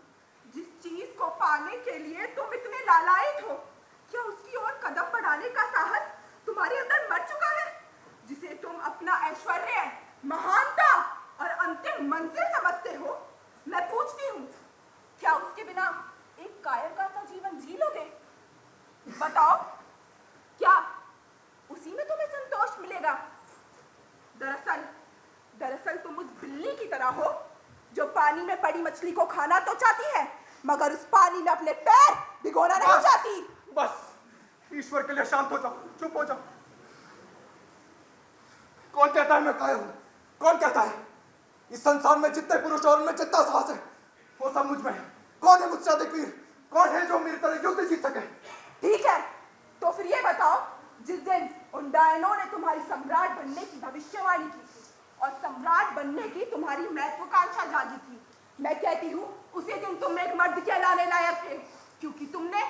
जिस चीज को पाने के लिए तुम इतने लालायित हो, क्या उसकी ओर कदम बढ़ाने का साहस तुम्हारे अंदर मर चुका है? जिसे तुम अपना ऐश्वर्य, महानता और अंतिम मंजिल समझते हो, मैं पूछती हूँ, क्या उसके बिना एक कायर का सा जीवन जी लोगे? बताओ, क्या उसी में तुम्हें संतोष मिलेगा? दरअसल तुम उस बिल्ली की तरह हो जो पानी में पड़ी मछली को खाना तो चाहती है, मगर उस पानी में अपने पैर भिगोना नहीं चाहती। बस, ईश्वर के लिए शांत हो जाओ, चुप हो जाओ। कौन कहता है मैं कायर हूं? कौन कहता है? इस संसार में जितने पुरुष और उनमें जितना साहस है, वो सब मुझ में है। कौन है मुझसे अधिक वीर? कौन है जो मेरी तरह युद्ध जीत सके? ठीक है, तो फिर ये बताओ, जिस दिन उन डायनों ने तुम्हारी सम्राट बनने की भविष्यवाणी की थी और सम्राट बनने की तुम्हारी महत्वाकांक्षा जागी थी, मैं कहती हूँ उसी दिन तुम एक मर्द कहलाने लायक थे, क्योंकि तुमने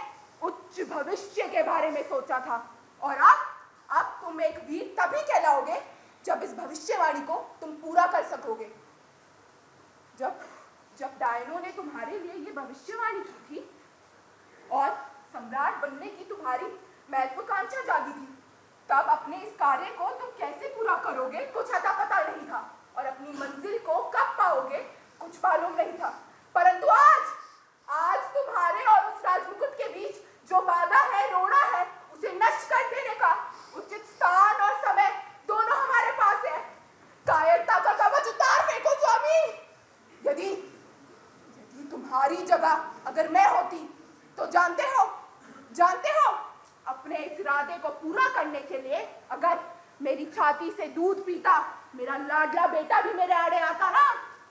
उच्च भविष्य के बारे में सोचा था। और अब तुम एक वीर तभी कहलाओगे जब इस भविष्यवाणी को तुम पूरा कर सकोगे। जब डायनों ने तुम्हारे लिए ये भविष्यवाणी की थी और सम्राट बनने की तुम्हारी महत्वाकांक्षा जागी थी, तब अपने इस कार्य को तुम कैसे पूरा करोगे कुछ अता पता नहीं था, और अपनी मंजिल को कब पाओगे कुछ मालूम नहीं था। परंतु आज तुम्हारे जगह अगर मैं होती तो जानते हो अपने इस इरादे को पूरा करने के लिए अगर मेरी छाती से दूध पीता मेरा लाडला बेटा भी मेरे आड़े आता ना,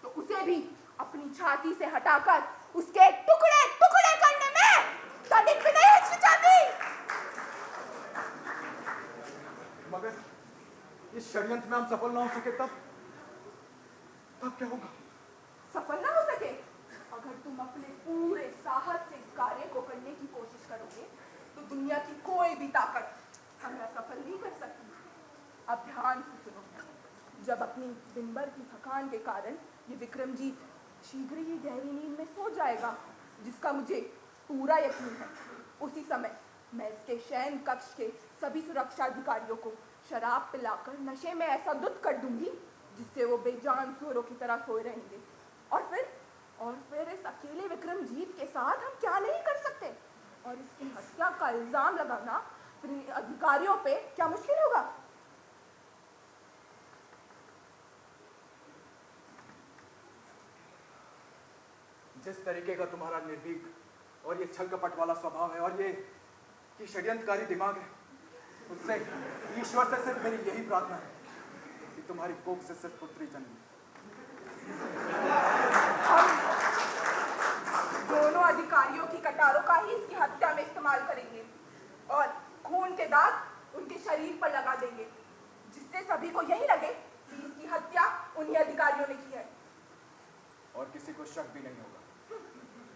तो उसे भी अपनी छाती से हटाकर उसके टुकड़े टुकड़े करने में तनिक भी नहीं हिचकिचाती। मगर इस षड्यंत्र में हम सफल ना हो सके तब क्या होगा? सफल ना हो सके? अगर तुम अपने पूरे साहस से इस कार्य को करने की कोशिश करोगे तो दुनिया की कोई भी ताकत हमें सफल नहीं कर सकती। अब ध्यान से सुनो। जब अपनी दिन भर की थकान के कारण ये विक्रमजीत शीघ्र ही गहरी नींद में सो जाएगा, जिसका मुझे पूरा यकीन है, उसी समय मैं इसके शयन कक्ष के सभी सुरक्षा अधिकारियों को शराब पिलाकर नशे में ऐसा धुत कर दूंगी जिससे वो बेजान सूरों की तरह सोए रहेंगे। और फिर इस अकेले विक्रमजीत के साथ हम क्या नहीं कर सकते? और इसकी हत्या का इल्जाम लगाना फिर अधिकारियों पे क्या मुश्किल होगा? जिस तरीके का तुम्हारा निर्भीक और ये छल कपट वाला स्वभाव है और ये षड्यंत्रकारी दिमाग है, उससे ईश्वर से सिर्फ मेरी यही प्रार्थना है कि तुम्हारी कोख से सिर्फ पुत्री जन्मे। दोनों अधिकारियों की कटारों का ही इसकी हत्या में इस्तेमाल करेंगे और खून के दाग उनके शरीर पर लगा देंगे, जिससे सभी को यही लगे कि इसकी हत्या उन्हीं अधिकारियों ने की है और किसी को शक भी नहीं होगा।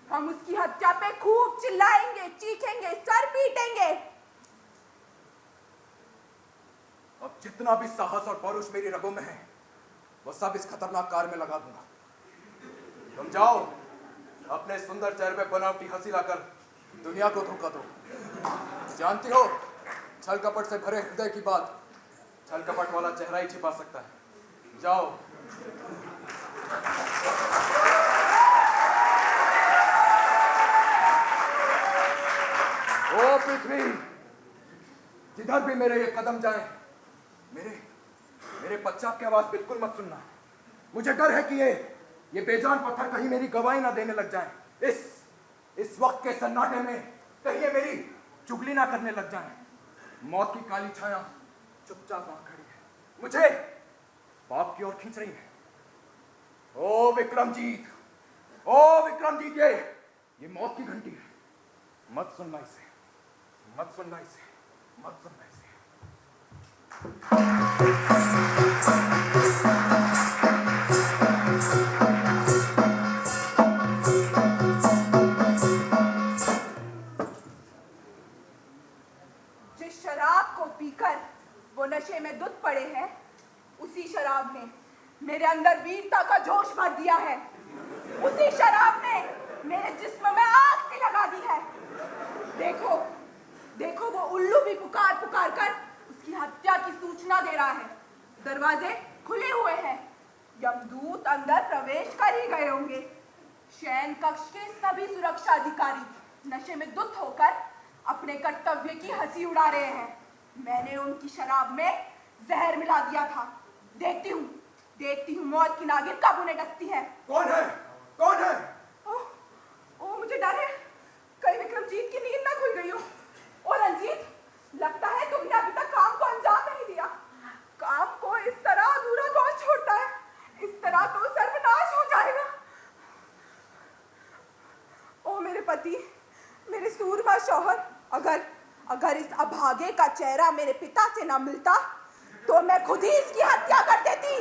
हम उसकी हत्या पे खूब चिल्लाएंगे, चीखेंगे, सर पीटेंगे। अब जितना भी साहस और पौरुष मेरी रगों में है वो सब इस खतरनाक कार में लगा दूंगा। तुम जाओ, अपने सुंदर चेहरे पे बनावटी हंसी लाकर दुनिया को धोखा दो। जानती हो, छल कपट से भरे हृदय की बात छल कपट वाला चेहरा ही छिपा सकता है। जाओ। ओ पृथ्वी, जिधर भी मेरे ये कदम जाएं, मेरे पश्चात की आवाज बिल्कुल मत सुनना। मुझे डर है कि ये बेजान पत्थर कहीं मेरी गवाही ना देने लग जाएं। इस वक्त के सन्नाटे में कहीं ये मेरी चुगली ना करने लग जाएं। मौत की काली छाया चुपचाप वहां खड़ी है, मुझे पाप की ओर खींच रही है। ओ विक्रमजीत, ये मौत की घंटी है। मत सुनना इसे, मत सुनना इसे, मत सुनना इसे। जिस शराब को पीकर वो नशे में धुत पड़े हैं, उसी शराब ने मेरे अंदर वीरता का जोश भर दिया है। उसी शराब ने मेरे जिस्म में आग सी लगा दी है। देखो वो उल्लू भी पुकार पुकार कर उसकी हत्या की सूचना दे रहा है। दरवाजे खुले हुए हैं, यमदूत अंदर प्रवेश कर ही गए होंगे। शयन कक्ष के सभी सुरक्षा अधिकारी नशे में धुत होकर अपने कर्तव्य की हंसी उड़ा रहे हैं। मैंने उनकी शराब में जहर मिला दिया था। देखती हूँ मौत की नागिन कब उन्हें डसती है। कौन है? ओ मुझे डर है कहीं विक्रमजीत की नींद ना खुल गई हो। और रंजीत, लगता है तुमने अभी तक काम को अंजाम नहीं दिया। काम को इस तरह अधूरा कौन छोड़ता है? इस तरह तो सर्वनाश हो जाएगा। ओ मेरे पति, मेरे सूरमा शौहर, अगर इस अभागे का चेहरा मेरे पिता से ना मिलता तो मैं खुद ही इसकी हत्या कर देती।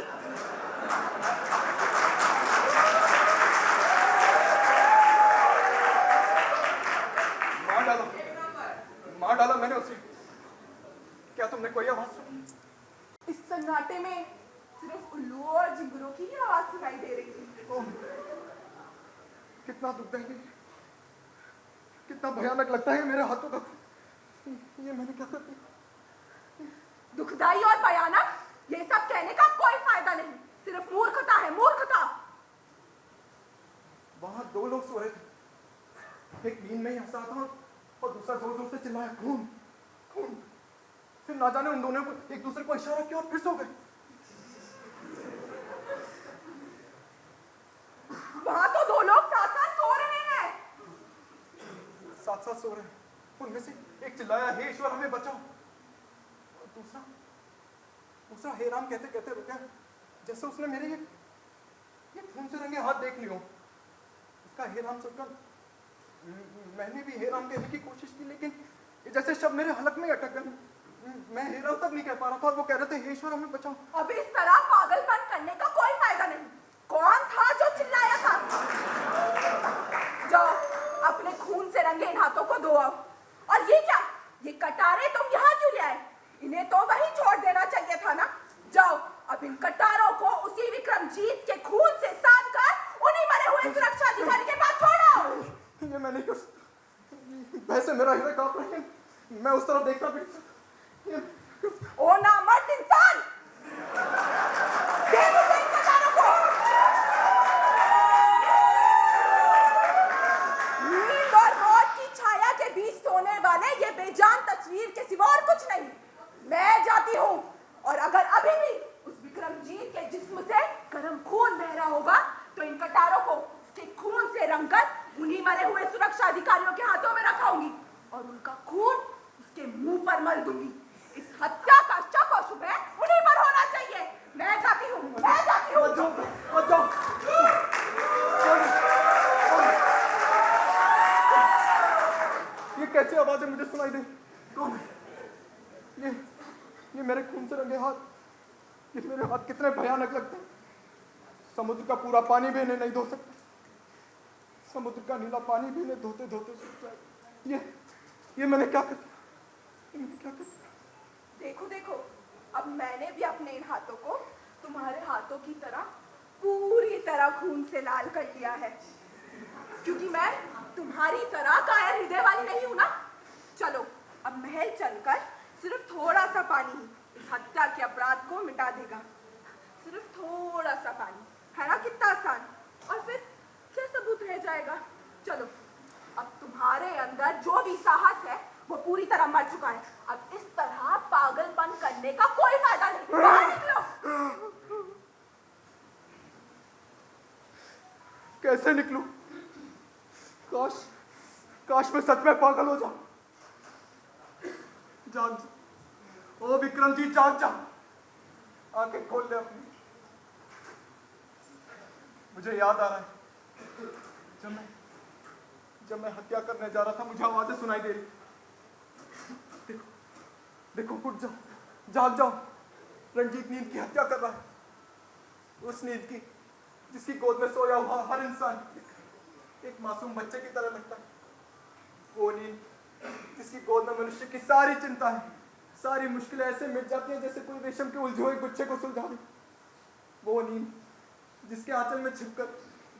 मार डाला मैंने उसे। क्या तुमने कोई आवाज सुनी? इस सन्नाटे में सिर्फ उल्लू और झिंगुरों की ही आवाज सुनाई दे रही थी। कितना दुखदाई, कितना भयानक लगता है मेरे हाथों का। ये मैंने क्या कर दिया? दुखदाई और भयानक, ये सब कहने का कोई फायदा नहीं, सिर्फ मूर्खता है, मूर्खता। वहां दो लोग सो रहे थे, एक नींद में ही हंसा था और दूसरा जोर जोर से चिल्लाया, खून खून। फिर ना जाने उन दोनों को एक दूसरे को इशारा किया और फिर सो गए। वहां तो दो लोग साथ साथ सो रहे हैं। साथ सो रहे हैं। उनमें से एक चिल्लाया, हे ईश्वर हमें बचाओ, और दूसरा हे राम कहते कहते रुका, जैसे उसने मेरे ये खून से रंगे हाथ देख लियो। उसका हे राम सुनकर मैंने भी हे राम कहने की कोशिश की, लेकिन ये जैसे शब्द मेरे हलक में अटक गए। मैं हे राम तक नहीं कह पा रहा था और वो कह रहे थे, हे ईश्वर हमें बचाओ। अब इस तरह पागलपन करने का कोई फायदा नहीं। कौन था जो चिल्लाया था? जाओ अपने खून से रंगे इन हाथों को धो आओ। और ये क्या, ये कटारे तुम यहाँ क्यों ले आए? इन्हें तो वहीं छोड़ देना चाहिए था ना। जाओ अब इन कटारों को उसी विक्रमजीत के खून से सान कर उन्हीं मरे हुए सुरक्षा अधिकारी के पास छोड़ो। ये मैं नहीं कर सकता, वैसे मेरा हृदय कांप रहा है, मैं उस तरफ देखना भी नहीं सकता। ओ नामर्द इंसान, दे मुझे इन कटारों को। नींद और मौत की छाया के बीच सोने वाले ये बेजान तस्वीर के सिवा और कुछ नहीं। मैं जाती हूँ, और अगर अभी भी उस विक्रमजीत के जिस्म से गर्म खून बह रहा होगा तो इन कटारों को उसके खून से रंगकर उन्हीं मरे हुए सुरक्षा अधिकारियों के हाथों में रखाऊंगी और उनका खून उसके मुंह पर मल दूंगी। इस हत्या का शक और शुबह उन्हीं पर होना चाहिए। मैं जाती हूँ, मैं जाती हूँ। ये कैसी आवाजें मुझे सुनाई दे? कौन है? ये मेरे खून से रंगे हाथ, ये मेरे हाथ कितने भयानक लगते हैं। समुद्र का पूरा पानी भी इन्हें नहीं धो सकता, समुद्र का नीला पानी भी इन्हें धोते धोते सूख जाए। ये मैंने क्या कर दिया? देखो देखो, अब मैंने भी अपने इन हाथों को तुम्हारे हाथों की तरह पूरी तरह खून से लाल कर लिया है, क्योंकि मैं तुम्हारी तरह कायर हृदय वाली नहीं हूं ना। चलो अब महल चलकर सिर्फ थोड़ा सा पानी ही इस हत्या के अपराध को मिटा देगा। सिर्फ थोड़ा सा पानी, है ना? कितना आसान। और फिर क्या सबूत रह जाएगा? चलो, अब तुम्हारे अंदर जो भी साहस है वो पूरी तरह मर चुका है। अब इस तरह पागलपन करने का कोई फायदा नहीं। बाहर निकलो। कैसे निकलूं? काश मैं सच में पागल हो जाऊं। जाग जा, ओ विक्रमजीत, जाग जा, आंखें खोल ले अपनी। मुझे याद आ रहा है, जब मैं हत्या करने जा रहा था मुझे आवाजें सुनाई दे रही। देखो उठ जाओ, जाग जाओ, रंजीत नींद की हत्या कर रहा है। उस नींद की जिसकी गोद में सोया हुआ हर इंसान एक मासूम बच्चे की तरह लगता है। वो नींद जिसकी गोद में मनुष्य की सारी चिंता है, सारी मुश्किलें ऐसे मिट जाती हैं जैसे कोई रेशम के उलझे हुए गुच्छे को सुलझा दे। वो नींद जिसके आंचल में छिपकर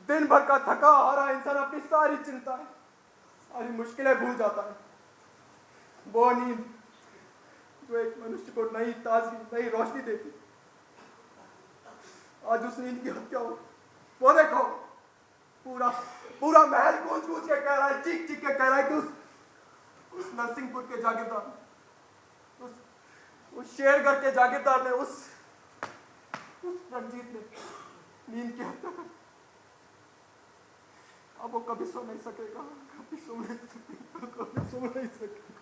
दिन भर का थका हारा इंसान अपनी सारी चिंता है, सारी मुश्किलें भूल जाता है। वो नींद जो एक मनुष्य को नई ताजगी, नई रोशनी देती। आज उस नींद की हत्या हो। वो देखो, पूरा महल गूंज गूंज के कह रहा है, चीख चीख के कह रहा है कि उस नरसिंहपुर के जागीरदार, उस शेरगढ़ के जागीरदार ने, उस रंजीत ने नींद की हत्या कर। अब वो कभी सो नहीं सकेगा, कभी सो नहीं सकेगा, कभी सो नहीं सकेगा।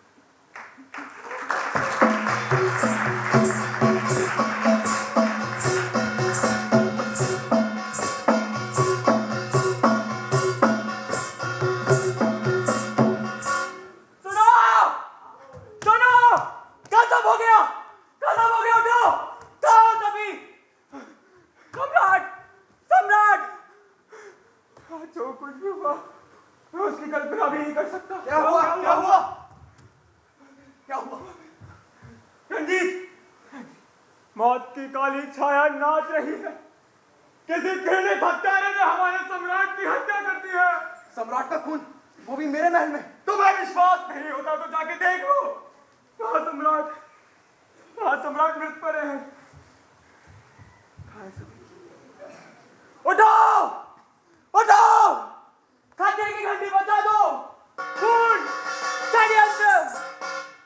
जो कुछ भी हुआ मैं उसकी कल्पना भी नहीं कर सकता। क्या हुआ? रंजीत, मौत की काली छाया नाच रही है। किसी घृणित हत्यारे ने हमारे सम्राट की हत्या कर दी है। सम्राट का खून, वो भी मेरे महल में। तुम्हें विश्वास नहीं होता तो जाके देख लो। कहाँ सम्राट मृत पड़े हैं। उठो, खतरे की घंटी बजा दो। खून, षड्यंत्र,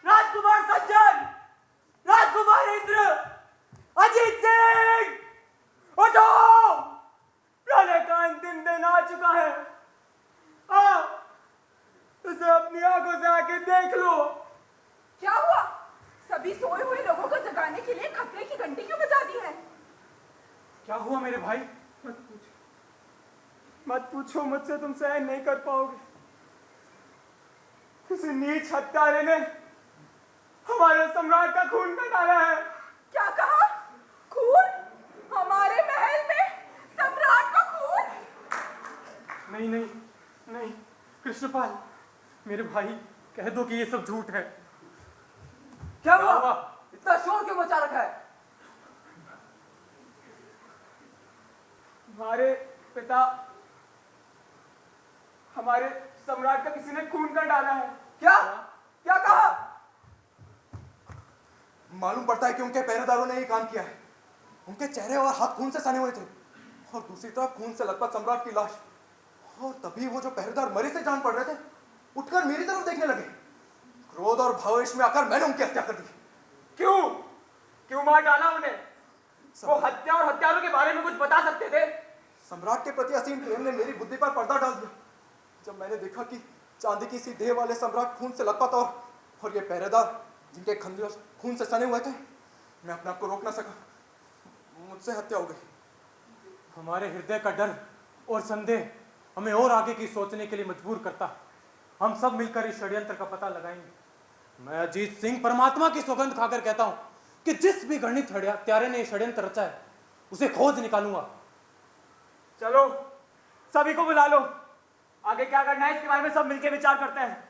राजकुमार सज्जन, राजकुमार इंद्र, अजीत सिंह, उठो, प्रलय का अंतिम दिन आ चुका है। इसे अपनी आंखों मत पूछो, मुझसे तुम सहन नहीं कर पाओगे। किसी नीच हत्यारे ने हमारे सम्राट का खून कर डाला है। क्या कहा? खून? हमारे महल में सम्राट का खून? नहीं नहीं नहीं कृष्णपाल, मेरे भाई, कह दो कि ये सब झूठ है। क्या हुआ? इतना शोर क्यों मचा रखा है? हमारे पिता, हमारे सम्राट का किसी ने खून कर डाला है। क्या? क्या कहा? मालूम पड़ता है कि उनके पहरेदारों ने ये काम किया है। उनके चेहरे और हाथ खून से सने हुए थे और दूसरी तरफ खून से लथपथ सम्राट की लाश। और तभी वो जो पहरेदार मरे से जान पड़ रहे थे, उठकर मेरी तरफ देखने लगे। क्रोध और भावेश में आकर मैंने उनकी हत्या कर दी। क्यों? क्यों मार डाला उन्हें? वो हत्या और हत्यारों के बारे में कुछ बता सकते थे। सम्राट के प्रति असीम प्रेम ने मेरी बुद्धि पर पर्दा डाल दिया। जब मैंने देखा कि चांदी की सी देह वाले सम्राट खून से लथपथ और ये पहरेदार जिनके खंजर खून से सने हुए थे, मैं अपने आप को रोक ना सका। मुझसे हत्या हो गई। हमारे हृदय का डर और संदेह हमें और आगे की सोचने के लिए मजबूर करता। हम सब मिलकर इस षड्यंत्र का पता लगाएंगे। मैं अजीत सिंह परमात्मा की सौगंध खाकर कहता हूं कि जिस भी घृणित हत्यारे ने षड्यंत्र रचा है, उसे खोज निकालूंगा। चलो, सभी को बुला लो। आगे क्या करना है इसके बारे में सब मिलकर विचार करते हैं।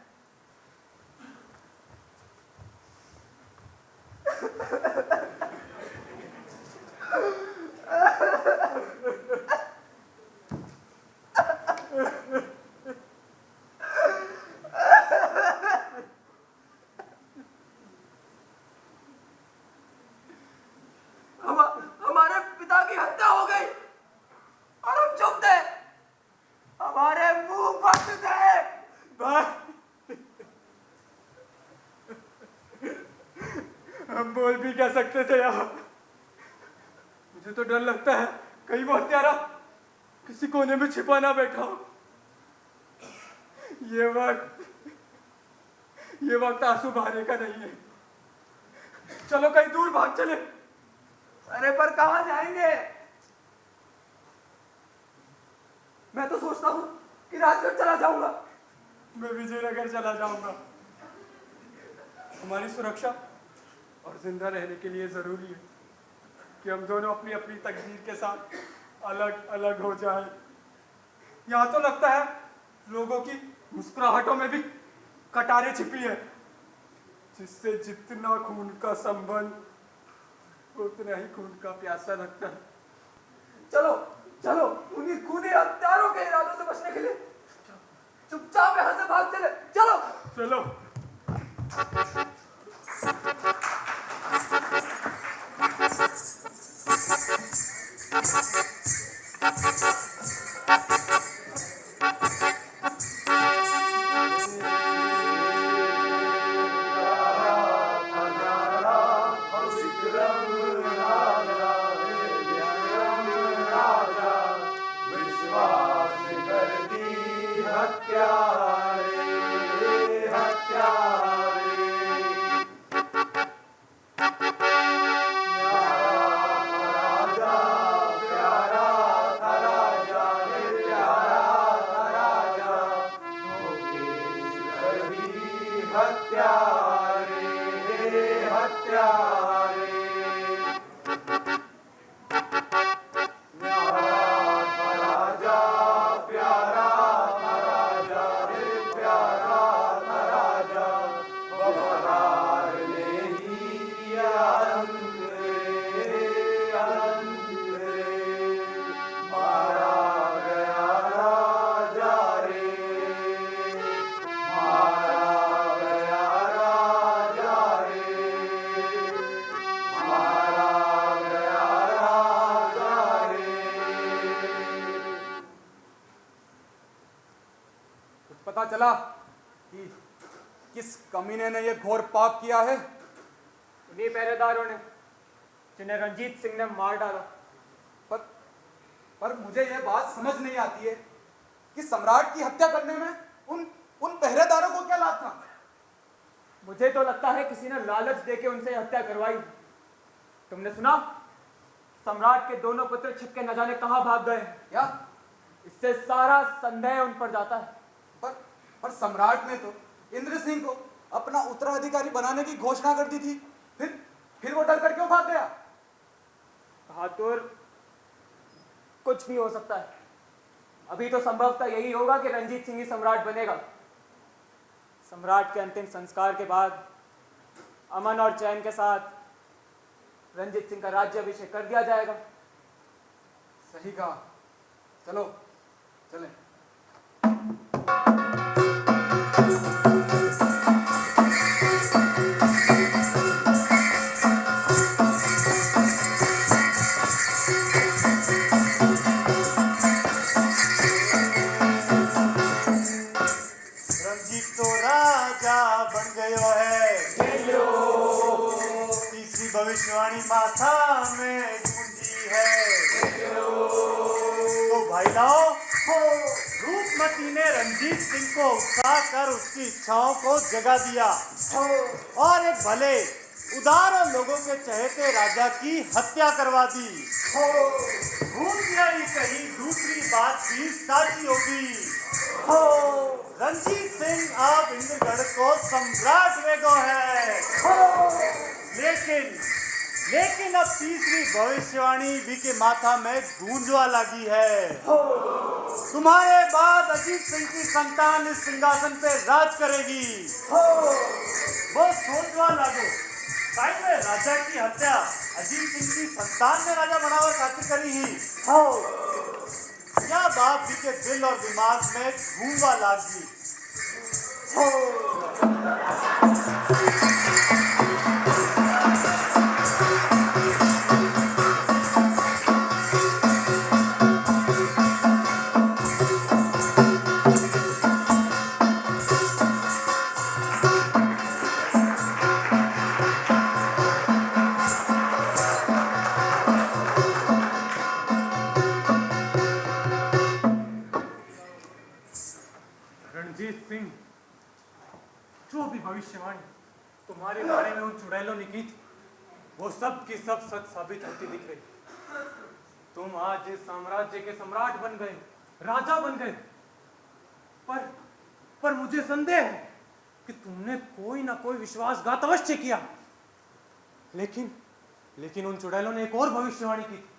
हमारे पिता की हत्या हो गई और हम चुप थे। हमारे मुंह बंद थे। हम बोल भी क्या सकते थे यार। मुझे तो डर लगता है कहीं वो हत्यारा किसी कोने में छिपा ना बैठा हो। ये वक्त आंसू बहाने का नहीं है। चलो कहीं दूर भाग चले। अरे पर कहां जाएंगे? मैं तो सोचता हूं कि राजगढ़ चला जाऊंगा। मैं विजयनगर चला जाऊंगा। हमारी सुरक्षा और जिंदा रहने के लिए जरूरी है कि हम दोनों अपनी अपनी तकदीर के साथ अलग अलग हो जाएं। यहाँ तो लगता है लोगों की मुस्कुराहटों में भी कटारे छिपी है, जिससे जितना खून का संबंध उतना ही खून का प्यासा लगता है। चलो चलो, उन्हीं खूनी हत्यारों के इरादों से बचने के लिए चुपचाप यहां से भाग चले। चलो चलो। पता चला कि किस कमीने ने यह घोर पाप किया है? उन्हीं पहरेदारों ने जिन्हें रंजीत सिंह ने मार डाला। पर मुझे यह बात समझ नहीं आती है कि सम्राट की हत्या करने में उन पहरेदारों को क्या लाभ था? मुझे तो लगता है किसी ने लालच देके उनसे हत्या करवाई। तुमने सुना? सम्राट के दोनों पुत्र छिप के न जाने कहां भाग गए। क्या? इससे सारा संदेह उन पर जाता है। पर सम्राट ने तो इंद्र सिंह को अपना उत्तराधिकारी बनाने की घोषणा कर दी थी। फिर वो डर कर क्यों भाग गया? बहादुर, कुछ भी हो सकता है। अभी तो संभवतः यही होगा कि रंजीत सिंह ही सम्राट बनेगा। सम्राट के अंतिम संस्कार के बाद अमन और चैन के साथ रंजीत सिंह का राज्याभिषेक कर दिया जाएगा। सही कहा। चलो चलें। रंजीत तो राजा बन गयो है, तीसरी भविष्यवाणी माथा में गूंजी है। तो भाई लाओ, रूपमती ने रंजीत सिंह को उकसा कर उसकी इच्छाओं को जगा दिया और एक भले उदार और लोगों के चहेते राजा की हत्या करवा दी। भूल गया ही कहीं दूसरी बात भी साची होगी। रंजीत सिंह अब इंद्रगढ़ को सम्राट वेगो है। लेकिन अब तीसरी भविष्यवाणी भी के माथा में गूंजवा लगी है। तुम्हारे बाद अजीत सिंह की संतान इस सिंहासन पे राज करेगी। वो सोचवा लागो, साइड में राजा की हत्या अजीत सिंह की संतान ने राजा बनावर खातिर करी ही, या बाप जी के दिल और दिमाग में घूमवा लागी। रणजीत सिंह, जो भी भविष्यवाणी तुम्हारे बारे में उन चुड़ैलों ने की थी, वो सब की सब सच साबित होती दिख रही। तुम आज इस साम्राज्य के सम्राट बन गए, राजा बन गए। पर मुझे संदेह है कि तुमने कोई ना कोई विश्वासघात अवश्य किया। लेकिन उन चुड़ैलों ने एक और भविष्यवाणी की थी।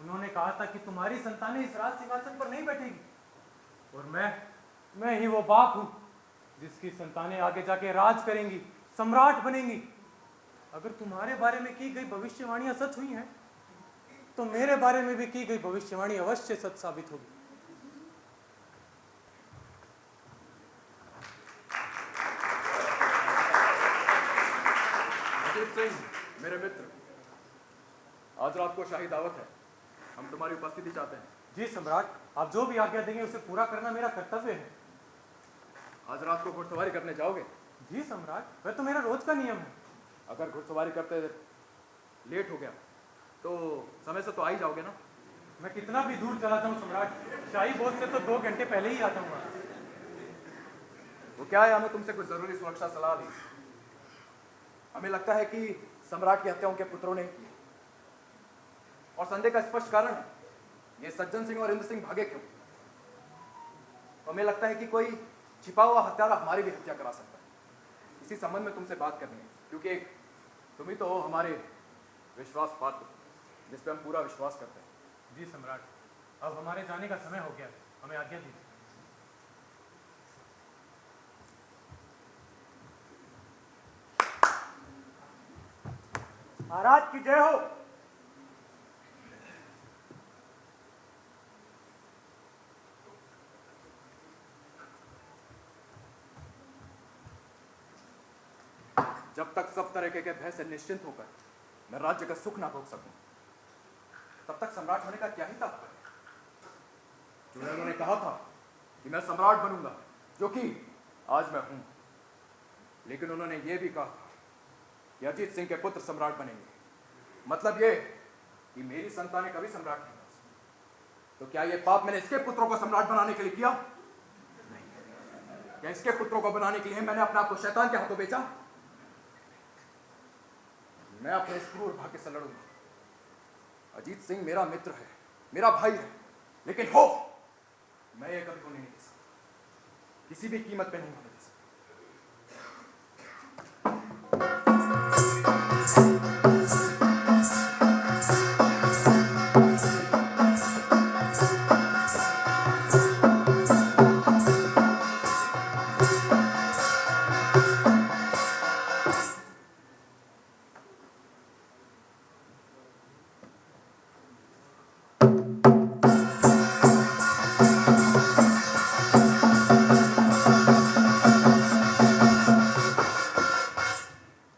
उन्होंने कहा था कि तुम्हारी संतानें इस राज सिंहासन पर नहीं बैठेगी, और मैं ही वो बाप हूं जिसकी संतानें आगे जाके राज करेंगी, सम्राट बनेंगी। अगर तुम्हारे बारे में की गई भविष्यवाणियां सच हुई हैं, तो मेरे बारे में भी की गई भविष्यवाणी अवश्य सच साबित होगी। अजीत सिंह, मेरे मित्र, आज रात को शाही दावत है। हम तुम्हारी उपस्थिति चाहते हैं। जी सम्राट, आप जो भी आज्ञा देंगे उसे पूरा करना मेरा कर्तव्य है। आज रात को घुड़सवारी करने जाओगे? जी सम्राट, वह तो मेरा रोज का नियम है। अगर घुड़सवारी करते लेट हो गया तो समय से तो आ ही जाओगे ना? मैं कितना भी दूर चला जाऊं सम्राट, शाही बोझ से तो 2 घंटे पहले ही आ जाऊंगा। वो क्या है, हमें तुमसे कुछ जरूरी सुरक्षा सलाह दी। हमें लगता है कि सम्राट की हत्या उनके पुत्रों ने की, और संदेह का स्पष्ट कारण है ये सज्जन सिंह और इंद्र सिंह भागे क्यों। हमें लगता है कि कोई छिपा हुआ हत्यारा हमारी भी हत्या करा सकता है। इसी संबंध में तुमसे बात करनी है, क्योंकि तुम ही तो हो हमारे विश्वास पात्र, जिस पे हम पूरा विश्वास करते हैं। जी सम्राट, अब हमारे जाने का समय हो गया, हमें आज्ञा दीजिए। महाराज की जय हो। जब तक सब तरीके के भय से निश्चिंत होकर मैं राज्य का सुख ना भोग सकूं, तब तक सम्राट होने का क्या ही तात्पर्य। चुड़ैलों ने कहा था कि मैं सम्राट बनूंगा, जो कि आज मैं हूं। लेकिन उन्होंने यह भी कहा था कि अजीत सिंह के पुत्र सम्राट बनेंगे। मतलब ये कि मेरी संतानें कभी सम्राट नहीं बन सकती। तो क्या ये पाप मैंने इसके पुत्रों को सम्राट बनाने के लिए किया? नहीं। क्या इसके पुत्रों को बनाने के लिए मैंने अपने आप को शैतान के हाथों बेचा? मैं अपने इस क्रूर भाग्य से लड़ूंगा। अजीत सिंह मेरा मित्र है, मेरा भाई है, लेकिन हो मैं ये कभी होने नहीं दे सकता, किसी भी कीमत पे नहीं होने दे सकता।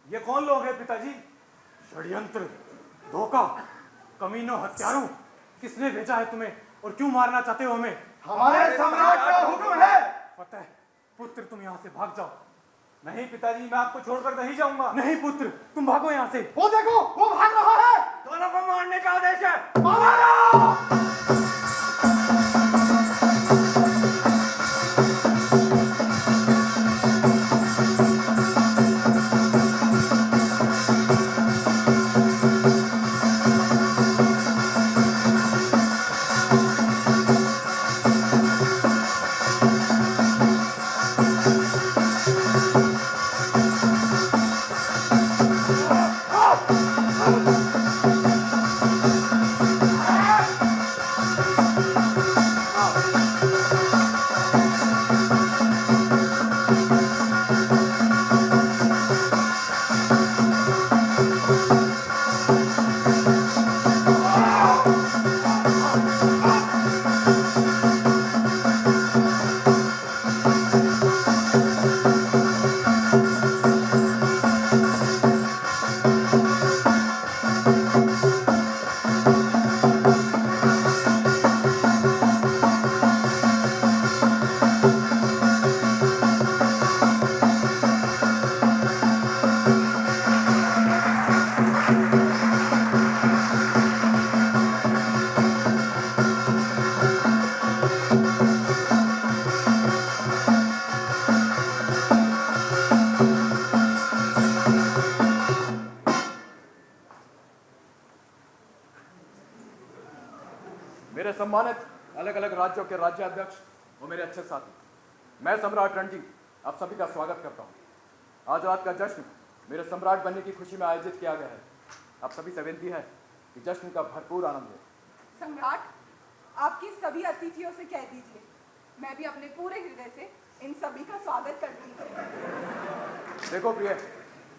ये कौन लोग हैं पिताजी? षड्यंत्र, धोखा, कमीनों, हत्यारों, किसने भेजा है तुम्हें और क्यों मारना चाहते हो हमें? हमारे सम्राट का हुक्म है। फतेह, पुत्र तुम यहाँ से भाग जाओ। नहीं पिताजी, मैं आपको छोड़कर नहीं जाऊंगा। नहीं पुत्र, तुम भागो यहाँ से। वो देखो, वो भाग रहा है। दोनों को मारने का आदेश है। मेरे सम्मानित अलग अलग राज्यों के राज्याध्यक्ष और मेरे अच्छे साथी, मैं सम्राट रणजीत आप सभी का स्वागत करता हूँ। आज रात का जश्न मेरे सम्राट बनने की खुशी में आयोजित किया गया है। आप सभी से विनती है कि जश्न का भरपूर आनंद लें। सम्राट, आपकी सभी अतिथियों से कह दीजिए, मैं भी अपने पूरे हृदय से इन सभी का स्वागत करती हूँ। देखो प्रिय,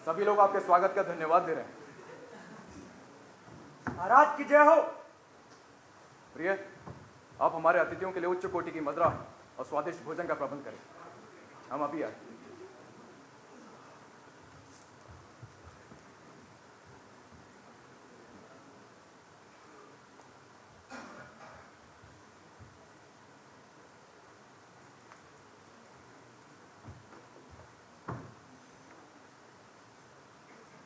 सभी लोग आपके स्वागत का धन्यवाद दे रहे हैं। महाराज की जय हो। प्रिय, आप हमारे अतिथियों के लिए उच्च कोटि की मदिरा और स्वादिष्ट भोजन का प्रबंध करें। हम अभी आए।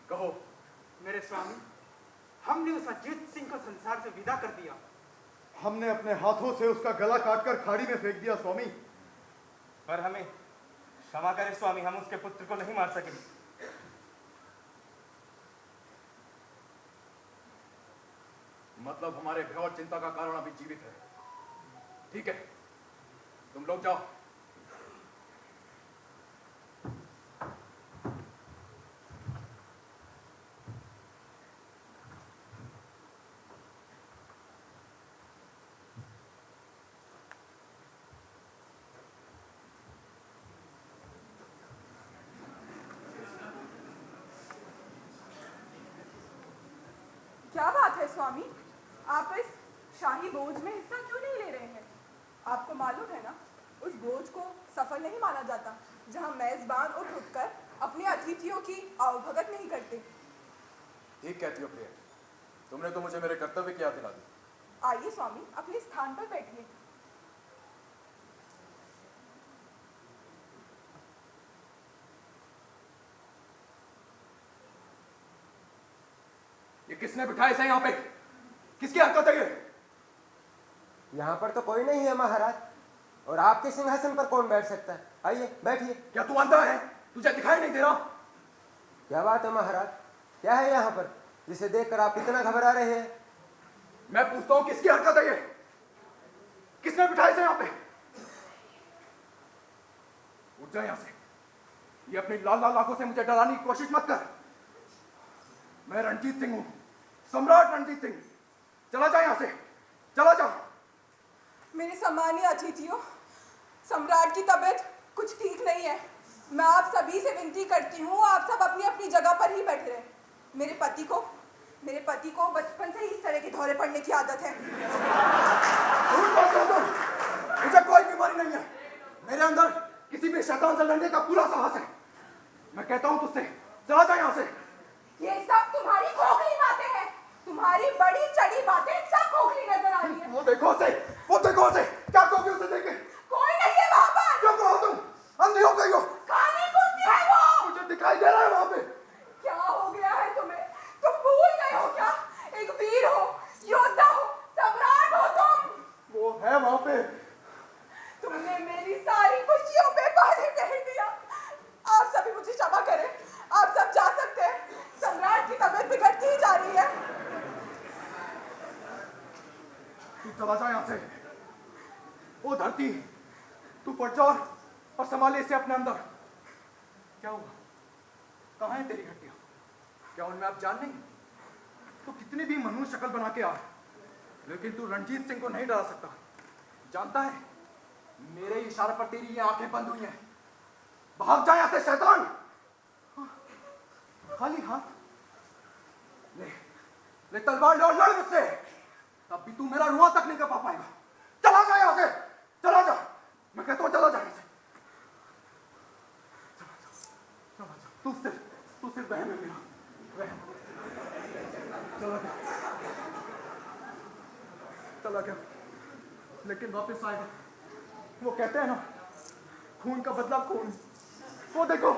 कहो। मेरे स्वामी, हमने उस अजीत सिंह को संसार से विदा कर दिया। हमने अपने हाथों से उसका गला काटकर खाड़ी में फेंक दिया स्वामी। पर हमें क्षमा करें स्वामी, हम उसके पुत्र को नहीं मार सके। मतलब हमारे भय और चिंता का कारण अभी जीवित है। ठीक है, तुम लोग जाओ। क्या बात है स्वामी, आप इस शाही भोज में हिस्सा क्यों नहीं ले रहे हैं? आपको मालूम है ना, उस भोज को सफल नहीं माना जाता जहां मेजबान उठकर अपने अतिथियों की आवभगत नहीं करते। ठीक कहती हो प्रिय, तुमने तो मुझे मेरे कर्तव्य की याद दिला दी। आइए स्वामी, अपने स्थान पर बैठिए। ये किसने बिठाया इसे यहाँ पे? किसकी हरकत है ये? यहाँ पर तो कोई नहीं है महाराज, और आपके सिंहासन पर कौन बैठ सकता है? आइए बैठिए। क्या तू अंधा है? तुझे दिखाई नहीं दे रहा? क्या बात है महाराज, क्या है यहाँ पर जिसे देखकर आप इतना घबरा रहे हैं? मैं पूछता हूँ, किसकी हरकत है ये? किसने बिठाया इसे यहाँ पे? उठ जा यहाँ से। ये अपनी लाल लाल आंखों से मुझे डराने की कोशिश मत कर। मैं रणजीत सिंह हूँ, सम्राट रणजीत सिंह। चला जा यहाँ से, चला जा। मेरे सम्मानीय अतिथियों, सम्राट की तबीयत कुछ ठीक नहीं है। मैं आप सभी से विनती करती हूँ, आप सब अपनी अपनी जगह पर ही बैठे रहें। मेरे पति को बचपन से ही इस तरह के दौरे पड़ने की आदत है। मुझे कोई बीमारी नहीं है। मेरे अंदर किसी भी शैतान से लड़ने का पूरा साहस है। मैं कहता हूँ तुझसे, चला जा यहाँ से। ये सब तुम्हारी खोखली बातें हैं। तुम्हारी बड़ी चढ़ी बातें सब खोखली नजर आ रही है। वो देखो उसे, क्या कहोगे उसे देख के? कोई नहीं है वहाँ पर। क्यों कहो तुम? अंधी हो गई हो? काली कुर्सी है वो। मुझे दिखाई दे रहा है वहाँ पे। क्या हो गया है तुम्हें? तुम भूल गए हो क्या? एक वीर हो, योद्धा हो, सम्राट हो तुम। वो है वहाँ पे। तुमने मेरी सारी खुशियों पे पानी फेर दिया। आप सभी मुझे क्षमा करें, आप सब जा सकते हैं। सम्राट की तबीयत बिगड़ती ही जा रही है। तू चला जा यहाँ से। वो धरती, तू पड़ जा और संभाले इसे अपने अंदर। क्या हुआ? कहाँ है तेरी हड्डियां? क्या उनमें आप जान नहीं? तू कितनी भी मनुष्य शक्ल बना के आ, लेकिन तू रणजीत सिंह को नहीं डरा सकता। जानता है, मेरे इशारे पर तेरी ये आंखें बंद हुई हैं। भाग जा यहाँ से शैतान। खाली हाथ ले तलवार ले और लड़ मुझसे। तब भी तू मेरा रुआ तक नहीं कर पाएगा। चला जा यहाँ से, चला जा। मैं कहता हूँ चला जा यहाँ से। चला जा। तू सिर्फ बहन है मेरा, बहन। चला गया, लेकिन वापस आएगा। वो कहते हैं ना, खून का बदला खून। वो देखो,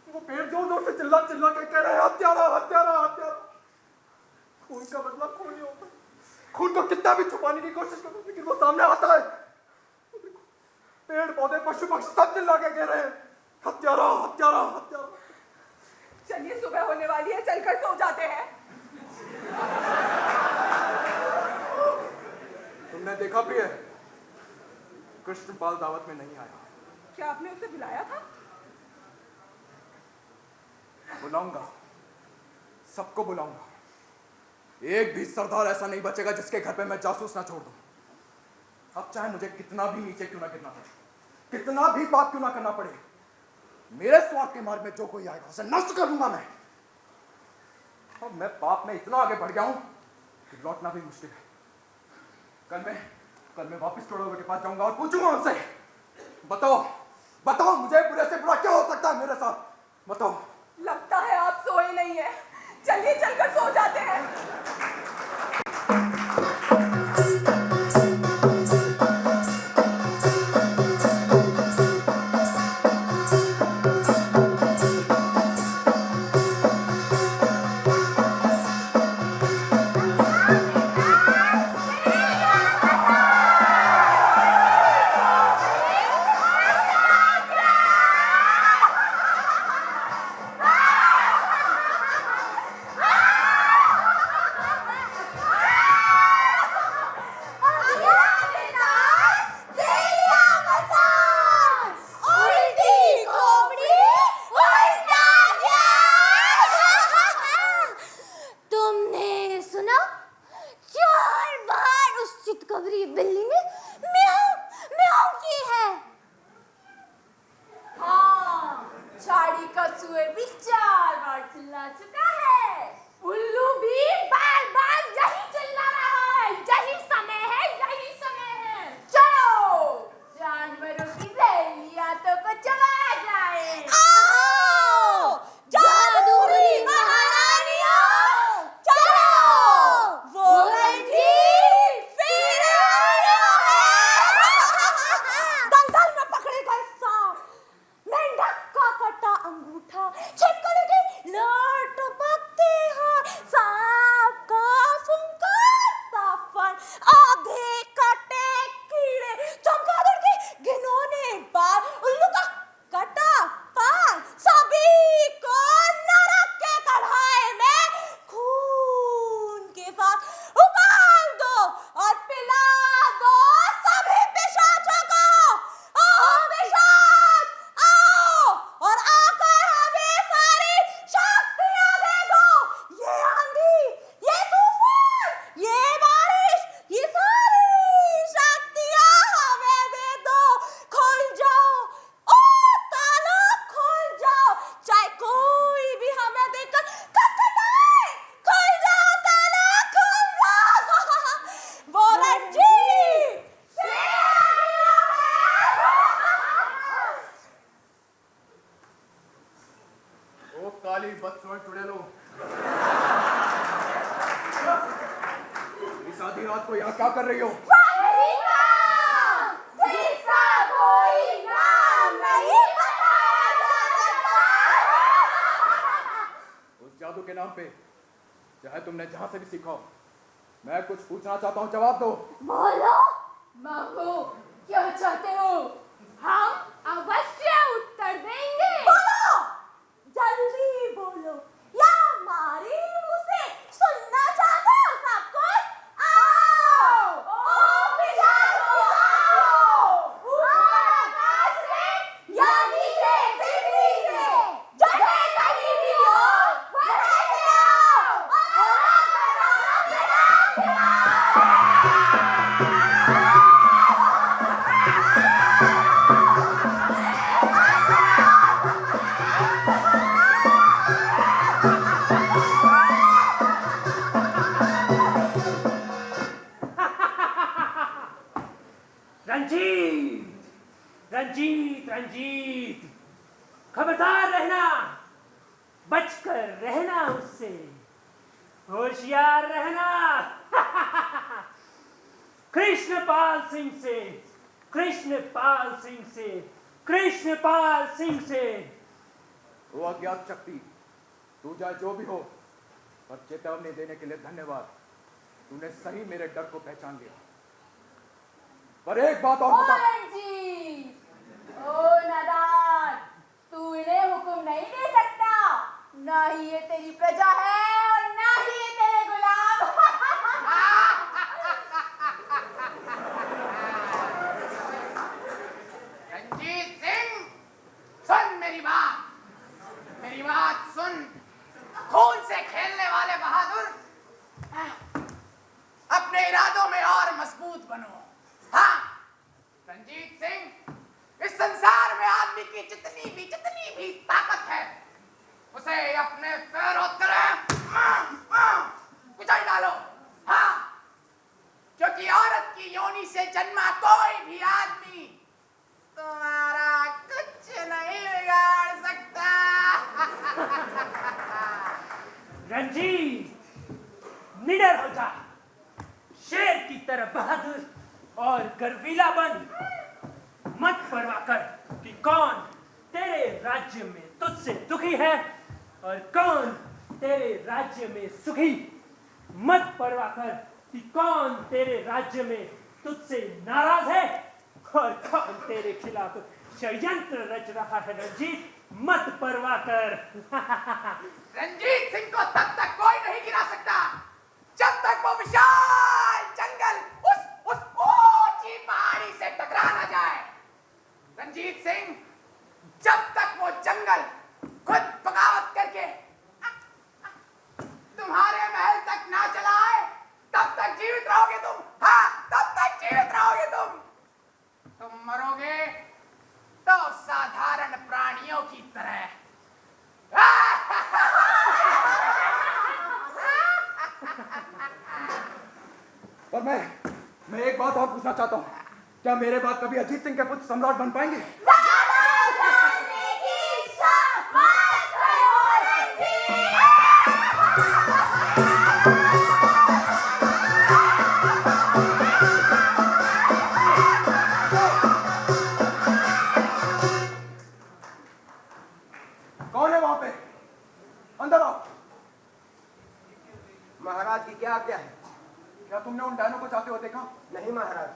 वो पेड़ जोर जोर से चिल्ला चिल्ला के कह रहे हैं, हत्यारा हत्यारा हत्यारा। खून का बदला खून ही होता है। खून को कितना भी छुपाने की कोशिश करो, लेकिन वो सामने आता है। पेड़ पौधे पशु पक्षी सब चिल्ला के कह रहे हैं, हत्यारा हत्यारा हत्यारा। चलिए, सुबह होने वाली है, चलकर सो जाते हैं। तुमने देखा प्रिय, कृष्णपाल दावत में नहीं आया। क्या आपने उसे बुलाया था? बुलाऊंगा, सबको बुलाऊंगा। एक भी सरदार ऐसा नहीं बचेगा जिसके घर पे मैं जासूस ना छोड़ दूं। अब चाहे मुझे कितना भी नीचे क्यों ना गिरना पड़े, कितना भी पाप क्यों ना करना पड़े, मेरे स्वार्थ के मार्ग में जो कोई आएगा उसे नष्ट कर दूंगा मैं। अब मैं पाप में इतना आगे बढ़ गया हूं कि लौटना भी मुश्किल है। कल मैं वापस चोड़ों के पास जाऊंगा और पूछूंगा उनसे, बताओ मुझे बुरे से बुरा क्या हो सकता है मेरे साथ? बताओ। लगता है आप सोए नहीं है। चलिए, चलकर सो जाते हैं। कर रही हो? वही नाम जिसका कोई नाम नहीं बताया जा सकता। उस जादू के नाम पे चाहे तुमने जहां से भी सीखा हो, मैं कुछ पूछना चाहता हूँ, जवाब दो। बोलो मांगो, क्या चाहते हो? हम अवश्य उत्तर देंगे। बोलो, जल्दी बोलो, या हमारी मुंह से सुनना चाहते हो सब कुछ? आओ, ओ पिशाचों आओ, ऊपर आकाश से या नीचे पृथ्वी से, जहाँ कहीं भी हो, वहाँ से आओ और आकर अपना रंजीत, रंजीत, रंजीत, खबरदार रहना, बचकर रहना उससे, होशियार रहना। कृष्णपाल सिंह से, कृष्णपाल सिंह से, कृष्णपाल सिंह से। वो अज्ञात शक्ति, तू चाहे जो भी हो, पर चेतावनी देने के लिए धन्यवाद। तूने सही मेरे डर को पहचान लिया। पर एक बात और बता। ओ नादान, तू इन्हें हुक्म नहीं दे सकता। ना ही ये तेरी प्रजा है और ना ही ये तेरे गुलाम। रंजीत सिंह, सुन मेरी बात सुन। खून से खेलने वाले बहादुर, अपने इरादों में और मजबूत बनो। हाँ, रंजीत सिंह, इस संसार में आदमी की जितनी भी ताकत है, उसे अपने पैरों तले कुचल डालो। हाँ, क्योंकि औरत की योनि से जन्मा कोई भी आदमी तुम्हारा कुछ नहीं बिगाड़ सकता। रंजीत, निडर हो जा, शेर की तरह बहादुर और गर्वीला बन। मत परवाह कर कि कौन तेरे राज्य में तुझसे दुखी है और कौन तेरे राज्य में सुखी। मत परवाह कर कि कौन तेरे राज्य में तुझसे नाराज है और कौन तेरे खिलाफ षड्यंत्र रच रहा है। रंजीत, मत परवाह कर। रंजीत सिंह को तब तक कोई नहीं गिरा सकता जब तक वो विशाल जंगल उस ऊंची पहाड़ी से टकरा ना जाए। रंजीत सिंह, जब तक वो जंगल खुद बगावत करके तुम्हारे महल तक ना चला आए, तब तक जीवित रहोगे तुम। हाँ, तब तक जीवित रहोगे तुम। तुम मरोगे तो साधारण प्राणियों की तरह। पर मैं एक बात और पूछना चाहता हूँ, क्या मेरे बाद कभी अजीत सिंह के पुत्र सम्राट बन पाएंगे? कौन है वहां पे? अंदर आओ। महाराज की क्या आज्ञा है? क्या तुमने उन डायनों को जाते हुए देखा? नहीं महाराज।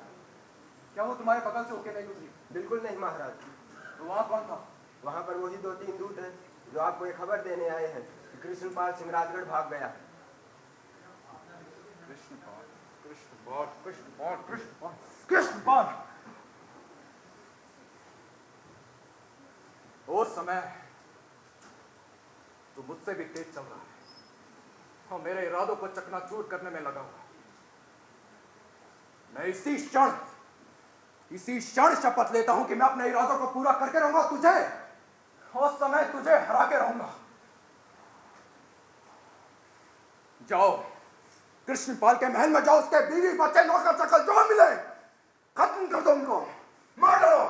क्या वो तुम्हारे बगल से होके नहीं गुजरी? बिल्कुल नहीं महाराज। तो वहां कौन था? वहां पर वही 2-3 दूत हैं जो आपको एक खबर देने आए हैं कि कृष्णपाल सिंह राजगढ़ भाग गया। कृष्णपाल। उस समय तो मुझसे भी तेज चल रहा है और मेरे इरादों को चकनाचूर करने में लगा हुआ। मैं इसी क्षण शपथ लेता हूं कि मैं अपने इरादों को पूरा करके रहूंगा। उस समय तुझे हरा के रहूंगा। जाओ, कृष्णपाल के महल में जाओ, उसके बीवी बच्चे नौकर चाकर जो मिले खत्म कर दो, उनको मार डालो।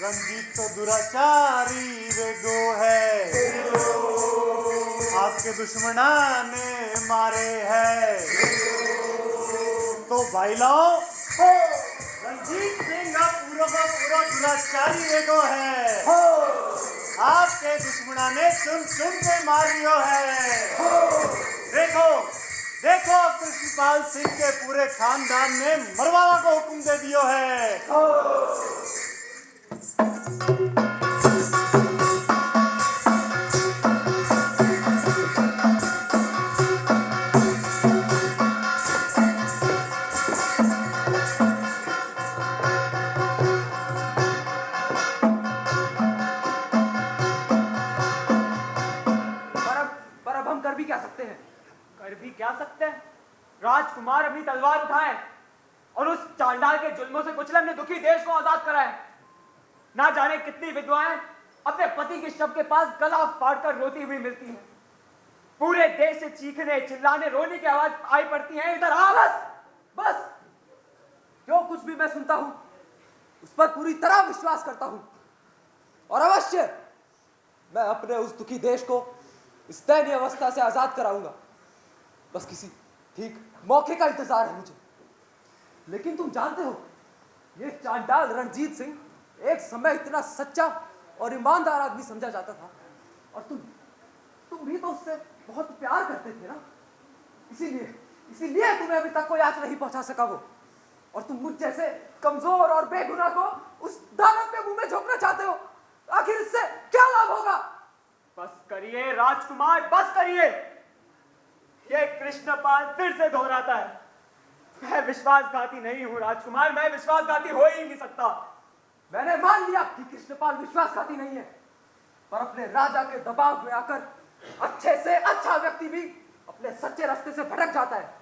रंजीत तो दुराचारी वे गो है, आपके दुश्मना ने मारे हैं। तो भाई लाओ, रंजीत सिंह पूरा का पूरा दुराचारी वे गो है, आपके दुश्मना ने चुन चुन के मारियो है। देखो देखो, कृष्णपाल सिंह के पूरे खानदान ने मरवावा को हुक्म दे दियो है। पर अब हम कर भी क्या सकते हैं? कर भी क्या सकते हैं? राजकुमार अपनी तलवार उठाए और उस चांडाल के जुल्मों से कुचलन ने दुखी देश को आजाद कराए। ना जाने कितनी विधवाएं अपने पति के शव के पास गला फाड़कर रोती हुई मिलती हैं। पूरे देश से चीखने, चिल्लाने, रोने की आवाज आई पड़ती है। इधर आ, बस जो कुछ भी मैं सुनता हूं उस पर पूरी तरह विश्वास करता हूं, और अवश्य मैं अपने उस दुखी देश को इस दयनीय अवस्था से आजाद कराऊंगा। बस किसी ठीक मौके का इंतजार है मुझे। लेकिन तुम जानते हो, ये चांडाल रणजीत सिंह एक समय इतना सच्चा और ईमानदार आदमी समझा जाता था, और तुम भी तो उससे बहुत प्यार करते थे ना। इसीलिए तुम्हें अभी तक कोई आंच नहीं पहुंचा सका वो, और तुम मुझ जैसे कमजोर और बेगुनाह को उस दानव के मुंह में झोंकना चाहते हो। आखिर इससे क्या लाभ होगा? बस करिए राजकुमार, बस करिए। ये कृष्णपाल फिर से दोहराता है। मैं विश्वासघाती नहीं हूं राजकुमार, मैं विश्वासघाती हो ही नहीं सकता। मैंने मान लिया कि कृष्णपाल विश्वासघाती नहीं है, पर अपने राजा के दबाव में आकर अच्छे से अच्छा व्यक्ति भी अपने सच्चे रास्ते से भटक जाता है।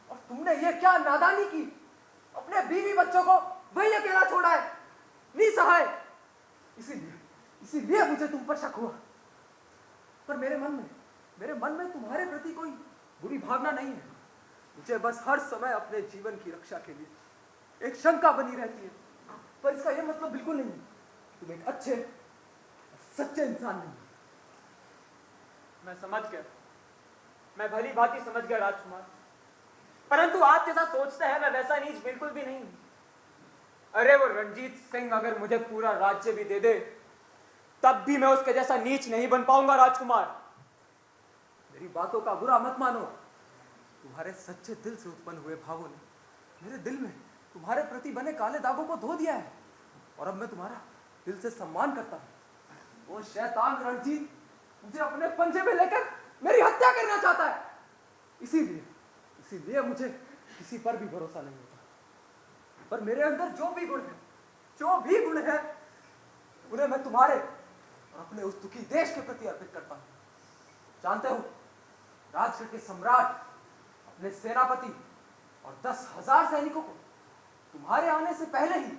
और तुमने ये क्या नादानी की, अपने बीवी बच्चों को वही अकेला छोड़ा है, निसहाय। इसीलिए मुझे तुम पर शक हुआ। पर मेरे मन में तुम्हारे प्रति कोई बुरी भावना नहीं है। मुझे बस हर समय अपने जीवन की रक्षा के लिए एक शंका बनी रहती है। पर इसका यह मतलब बिल्कुल नहीं तुम एक अच्छे सच्चे इंसान नहीं। मैं समझ गया, मैं भली भांति समझ गया राजकुमार, परंतु आप जैसा सोचते हैं मैं वैसा नीच बिल्कुल भी नहीं हूं। अरे वो रणजीत सिंह अगर मुझे पूरा राज्य भी दे दे, तब भी मैं उसके जैसा नीच नहीं बन पाऊंगा राजकुमार। मेरी बातों का बुरा मत मानो। तुम्हारे सच्चे दिल से उत्पन्न हुए भावों ने मेरे दिल में तुम्हारे प्रति बने काले दागों को धो दिया है, और अब मैं तुम्हारा दिल से सम्मान करता हूं। वो शैतान रणजीत मुझे अपने पंजे में लेकर मेरी हत्या करना चाहता है। इसीलिए मुझे किसी पर भी भरोसा नहीं होता। पर मेरे अंदर जो भी गुण है उन्हें मैं तुम्हारे और अपने उस दुखी देश के प्रति अर्पित करता हूं। जानते हो, राजगढ़ के सम्राट अपने सेनापति और 10,000 सैनिकों को तुम्हारे आने से पहले ही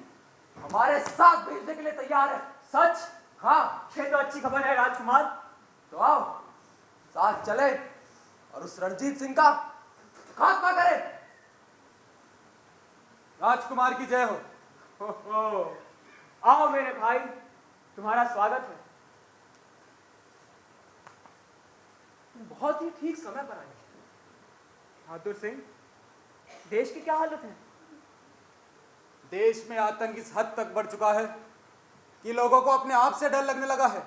हमारे साथ भेजने के लिए तैयार है। सच? हाँ, ये तो अच्छी खबर है राजकुमार। तो आओ साथ चले और उस रणजीत सिंह का खात्मा करें। राजकुमार की जय हो। आओ मेरे भाई, तुम्हारा स्वागत है। तुम बहुत ही ठीक समय पर आए। बहादुर सिंह, देश की क्या हालत है? देश में आतंक इस हद तक बढ़ चुका है कि लोगों को अपने आप से डर लगने लगा है।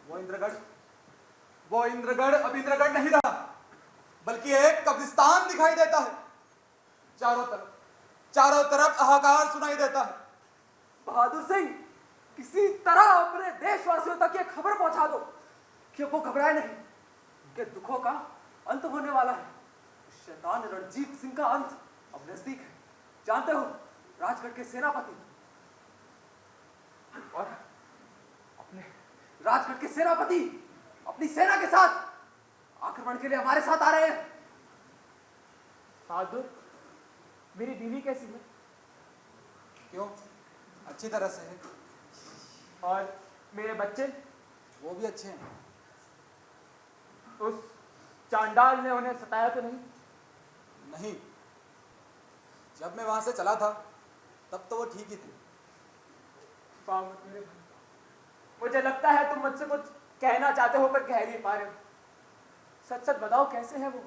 वो इंद्रगढ़ अब इंद्रगढ़ नहीं रहा, बल्कि एक कब्रिस्तान दिखाई देता है। चारों तरफ हाहाकार सुनाई देता है। बहादुर सिंह, किसी तरह अपने देशवासियों तक ये खबर पहुंचा दो कि वो घबराए नहीं। उनके दुखों का अंत होने वाला है। शैतान रणजीत सिंह का अंत अब नजदीक है। जानते हो, राजगढ़ के सेनापति और अपनी सेना के साथ आक्रमण के लिए हमारे साथ आ रहे हैं। बहादुर, मेरी बीवी कैसी है? क्यों? अच्छी तरह से है। और मेरे बच्चे? वो भी अच्छे हैं। उस चांडाल ने उन्हें सताया तो नहीं? नहीं, जब मैं वहां से चला था तब तो वो ठीक ही थे। छुपाओ मत मेरे भाई। मुझे लगता है तुम मुझसे कुछ कहना चाहते हो पर कह नहीं पा रहे हो। सच सच बताओ कैसे है वो?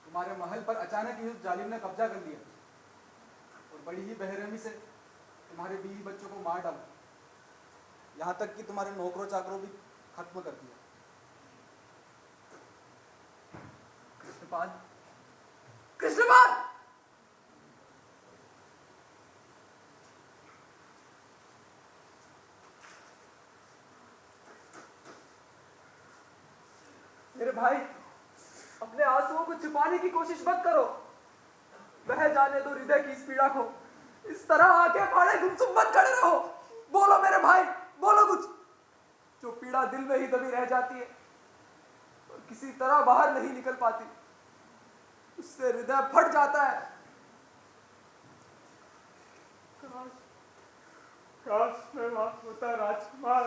तुम्हारे महल पर अचानक ही उस जालिम ने कब्जा कर लिया और बड़ी ही बेरहमी से तुम्हारे बीवी बच्चों को मार डाला, यहाँ तक कि तुम्हारे नौकरों चाकरों भी खत्म कर दिया। कृष्णपाल, कृष्णपाल! मेरे भाई, अपने आंसुओं को छिपाने की कोशिश मत करो। बह जाने दो हृदय की इस पीड़ा को। इस तरह आंखें फाड़े गुमसुम मत खड़े रहो। बोलो मेरे भाई, बोलो कुछ। जो पीड़ा दिल में ही दबी रह जाती है और किसी तरह बाहर नहीं निकल पाती, उससे हृदय फट जाता है। काश मैं वहां होता राजकुमार,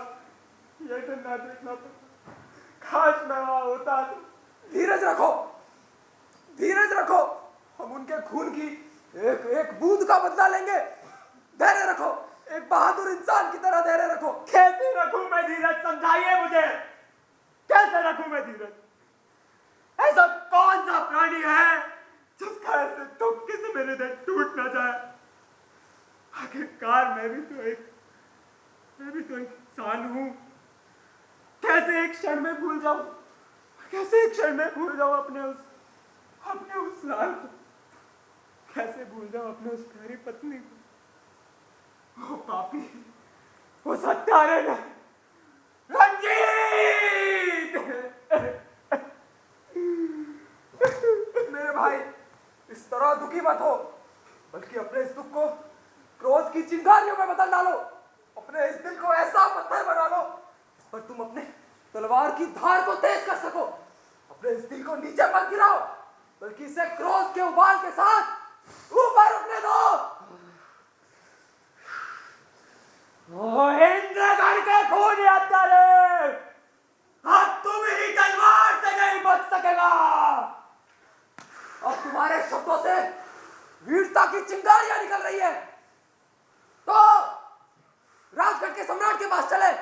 ये दिन ना देखना पड़ता। काश मैं वहां होता तो। धीरज रखो, धीरज रखो। हम उनके खून की एक एक बूंद का बदला लेंगे। धैर्य रखो, एक बहादुर इंसान की तरह धैर्य रखो। कैसे रखूं मैं धीरज, समझाइए मुझे। कैसे रखूं मैं धीरज? ऐसा कौन सा प्राणी है जिसका ऐसे धक्के से मेरे दिल टूट ना जाए? आखिरकार मैं भी तो एक इंसान हूं। कैसे एक क्षण में भूल जाऊं, कैसे एक क्षण में भूल जाऊं अपने उस लाल को, कैसे भूल जाऊं अपने उस प्यारी पत्नी को। वो पापी, वो सत्यारे ने, रंजीत! मेरे भाई, इस तरह दुखी मत हो, बल्कि अपने इस दुख को क्रोध की चिंगारियों में बदल डालो। अपने इस दिल को ऐसा पत्थर बना लो इस पर तुम अपने तलवार की धार को तेज कर सको। अपने इस दिल को नीचे मत गिराओ, बल्कि इसे क्रोध के उबाल के साथ ऊपर उठने दो। ओ इंद्रगढ़ के खून यात्रा, अब तुम ही तलवार से नहीं बच सकेगा। अब तुम्हारे शब्दों से वीरता की चिंगारियां निकल रही है, तो राजगढ़ के सम्राट के पास चले,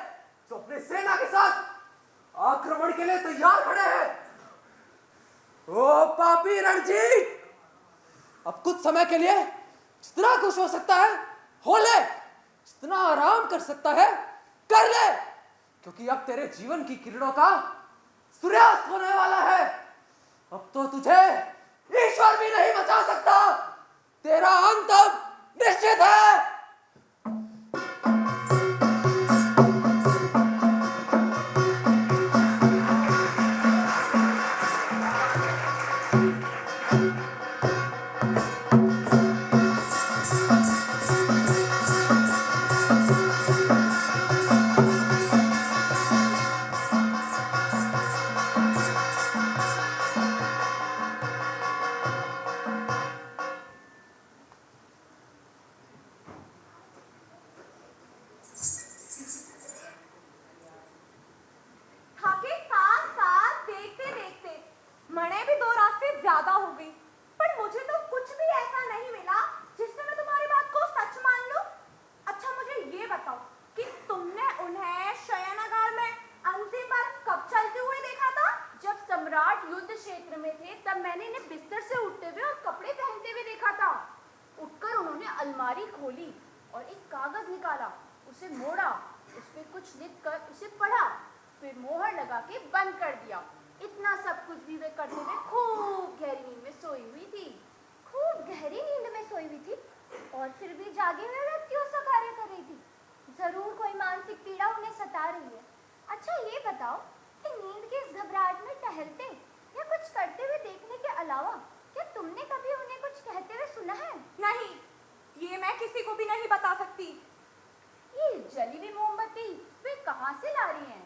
जो अपने सेना के साथ आक्रमण के लिए तैयार खड़े हैं। ओ पापी रणजीत, अब कुछ समय के लिए जितना खुश हो सकता है हो ले, जितना आराम कर सकता है कर ले, क्योंकि अब तेरे जीवन की किरणों का सूर्यास्त होने वाला है। अब तो तुझे ईश्वर भी नहीं बचा सकता। तेरा अंत अब निश्चित है। थाके साथ साथ देखते देखते मणे भी 2 रात से ज्यादा हो गई, पर मुझे तो कुछ भी ऐसा नहीं मिला जिससे मैं तुम्हारी बात को सच मान लूं। अच्छा मुझे ये बताओ कि तुमने उन्हें शयनागार में अंतिम बार कब चलते हुए देखा था? जब सम्राट युद्ध क्षेत्र में थे तब मैंने इन्हें बिस्तर से उठते हुए और कपड़े पहनते हुए देखा था। उठकर उन्होंने अलमारी खोली और एक कागज निकाला, उसे मोड़ा, उस पर कुछ लिखकर उसे पढ़ा, फिर मोहर लगा के बंद कर दिया। इतना सब कुछ भी वे करते हुए खूब गहरी नींद में सोई हुई थी। खूब गहरी नींद में सोई हुई थी और फिर भी जागे हुए व्यक्तियों सा कार्य कर रही थी। जरूर कोई मानसिक पीड़ा उन्हें सता रही है। अच्छा ये बताओ कि नींद के इस घबराहट में टहलते या कुछ करते हुए देखने के अलावा क्या तुमने कभी उन्हें कुछ कहते हुए सुना है? नहीं, ये मैं किसी को भी नहीं बता सकती। ये जली हुई मोमबत्ती वे कहाँ से ला रही हैं?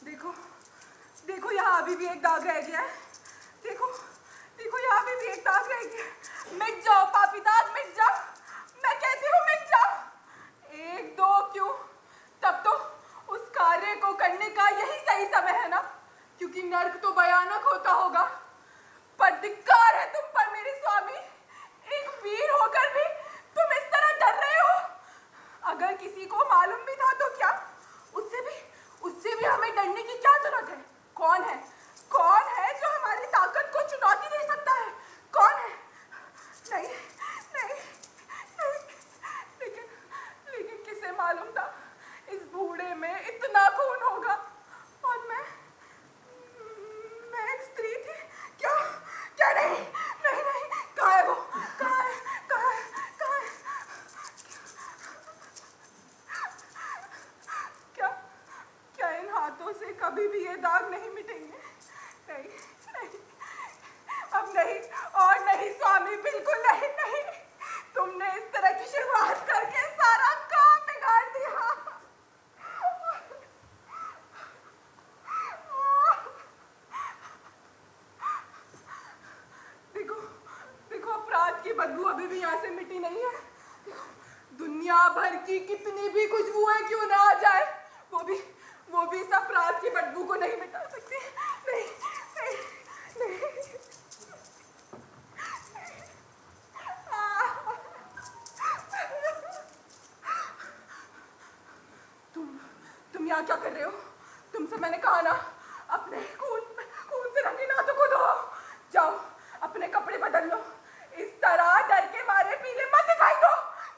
देखो देखो, यहाँ अभी भी एक दाग रह गया है। देखो देखो, यहाँ अभी भी एक दाग रह गया है। मिट जाओ पापी दाग, मिट जाओ, मैं कहती हूँ मिट जाओ। एक दो क्यों, तब तो उस कार्य को करने का यही सही समय है ना, क्योंकि नर्क तो भयानक होता होगा। पर धिक्कार है तुम पर मेरे स्वामी, एक वीर होकर भी तुम इस तरह डर रहे हो। अगर किसी को मालूम भी था तो क्या, उससे भी हमें डरने की क्या जरूरत है? कौन है जो हमारी ताकत को चुनौती दे सकता है? कौन है? नहीं नहीं नहीं, लेकिन किसे मालूम था इस बूढ़े में इतना खून होगा। और मैं एक स्त्री थी। क्या नहीं नहीं नहीं, कहाँ है वो? कहाँ है? क्या इन हाथों से कभी भी ये दाग नहीं मिटेंगे? नहीं नहीं, अब नहीं, और नहीं स्वामी, बिल्कुल नहीं नहीं। तुमने इस तरह की शुरुआत करके सारा काम बिगाड़ दिया। देखो, अपराध की बदबू अभी भी यहाँ से मिटी नहीं है। दुनिया भर की कितनी भी खुशबुएं क्यों ना आ जाए, वो भी इस अपराध की बदबू को नहीं मिटा सकती। नहीं नहीं नहीं, तुम यहाँ क्या कर रहे हो? तुमसे मैंने कहा ना, अपने खून से रंगे हाथों को धो। जाओ अपने कपड़े बदल लो। इस तरह डर के मारे पीले मत दिखाई दो।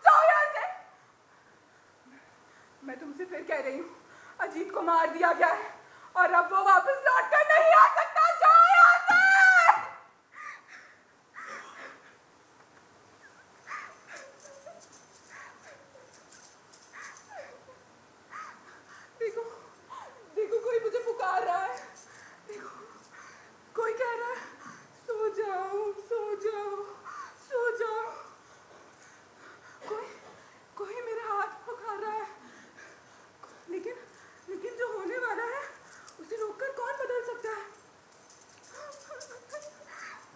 जाओ यहाँ से। मैं तुमसे फिर कह रही हूँ, अजीत को मार दिया गया है और अब वो वापस लौट कर नहीं आ सकता। जाओ यहाँ से। देखो कोई मुझे पुकार रहा है। देखो कोई कह रहा है, सो जाओ सो जाओ सो जाओ। कोई मेरे हाथ पकड़ रहा है। लेकिन जो होने वाला है उसे रोककर कौन बदल सकता है?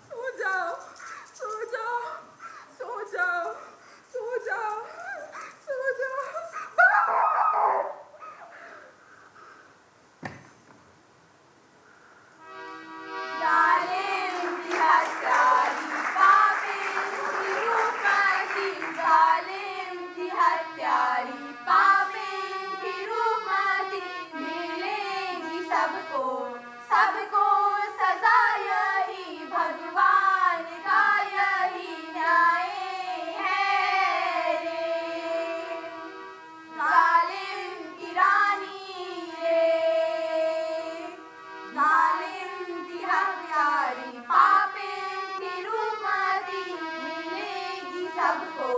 सो जाओ सो जाओ सो जाओ सो जाओ सो जाओ। सबको सजा यही भगवान का यही न्याय है रे। जालिम की रानी रे, जालिम की हत्यारी, पापिन की रूपमती, मिलेगी सबको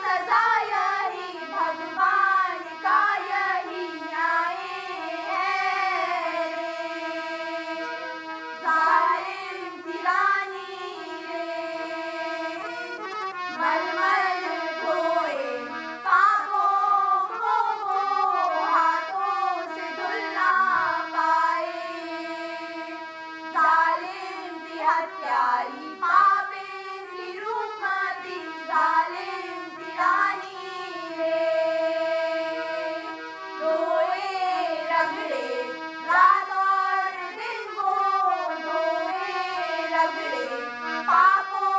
सजा यही भगवान का यही न्याय है रे। जालिम की रानी रे, मलमल धोए पापों को वो हाथों से धुल ना पाए। जालिम की हत्यारी, पापिन की रूपमती, जालिम की रानी रे। धोए रगड़े रात और दिन को, धोए रगड़े पापों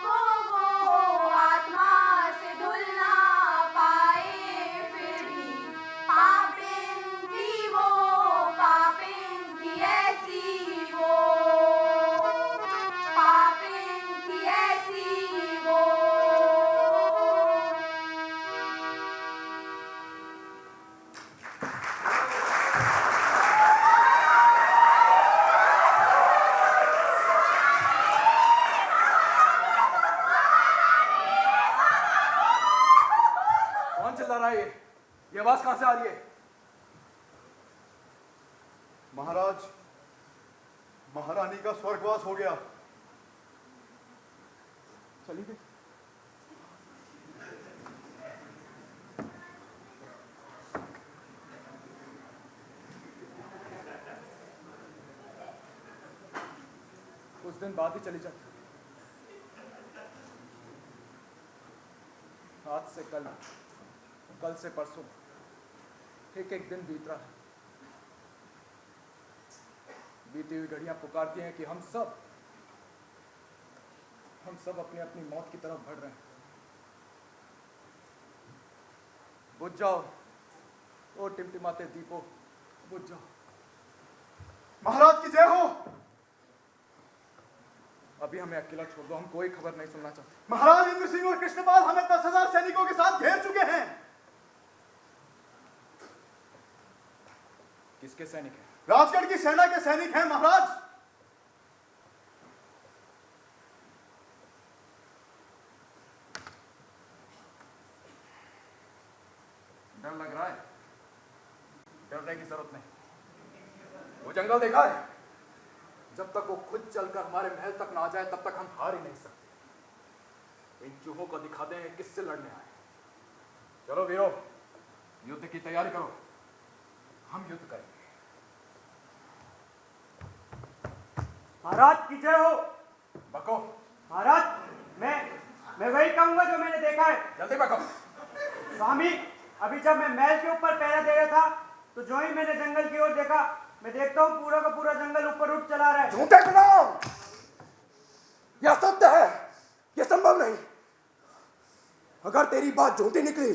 को वो आत्मा से धुल ना पाए। फिर भी पापिन की वो, पापिन की ऐसी वो, पापिन की ऐसी वो। कौन चिल्ला रहा है? ये आवाज कहां से आ रही है? महाराज, महारानी का स्वर्गवास हो गया। चली गई। दिन बाद ही चली जाती। आज से कल, कल से परसों, एक एक दिन बीत रहा है। बीती हुई घड़ियां पुकारती हैं कि हम सब अपनी अपनी मौत की तरफ बढ़ रहे हैं। बुझ जाओ ओ टिमटिमाते दीपो, बुझ जाओ। महाराज की जय हो। अभी हमें अकेला छोड़ दो, हम कोई खबर नहीं सुनना चाहते। महाराज इंद्र सिंह और कृष्णपाल हमें 10,000 सैनिकों के साथ घेर चुके हैं। किसके सैनिक हैं? राजगढ़ की सेना के सैनिक हैं महाराज। डर लग रहा है? डरने की जरूरत नहीं। वो जंगल देखा है? जब तक वो खुद चलकर हमारे महल तक ना आ जाए तब तक हम हार ही नहीं सकते। इन चूहों को दिखा दें किससे लड़ने आए। चलो वीरो, युद्ध की तैयारी करो, हम युद्ध करेंगे। महाराज की जय हो। बको। महाराज मैं वही कहूंगा जो मैंने देखा है। जल्दी बको। स्वामी, अभी जब मैं महल के ऊपर पहरा दे रहा था तो जो ही मैंने जंगल की ओर देखा, मैं देखता हूँ पूरा का पूरा जंगल ऊपर उठ चला रहा है। झूठे गुलाम, यह सत्य है, यह संभव नहीं। अगर तेरी बात झूठी निकली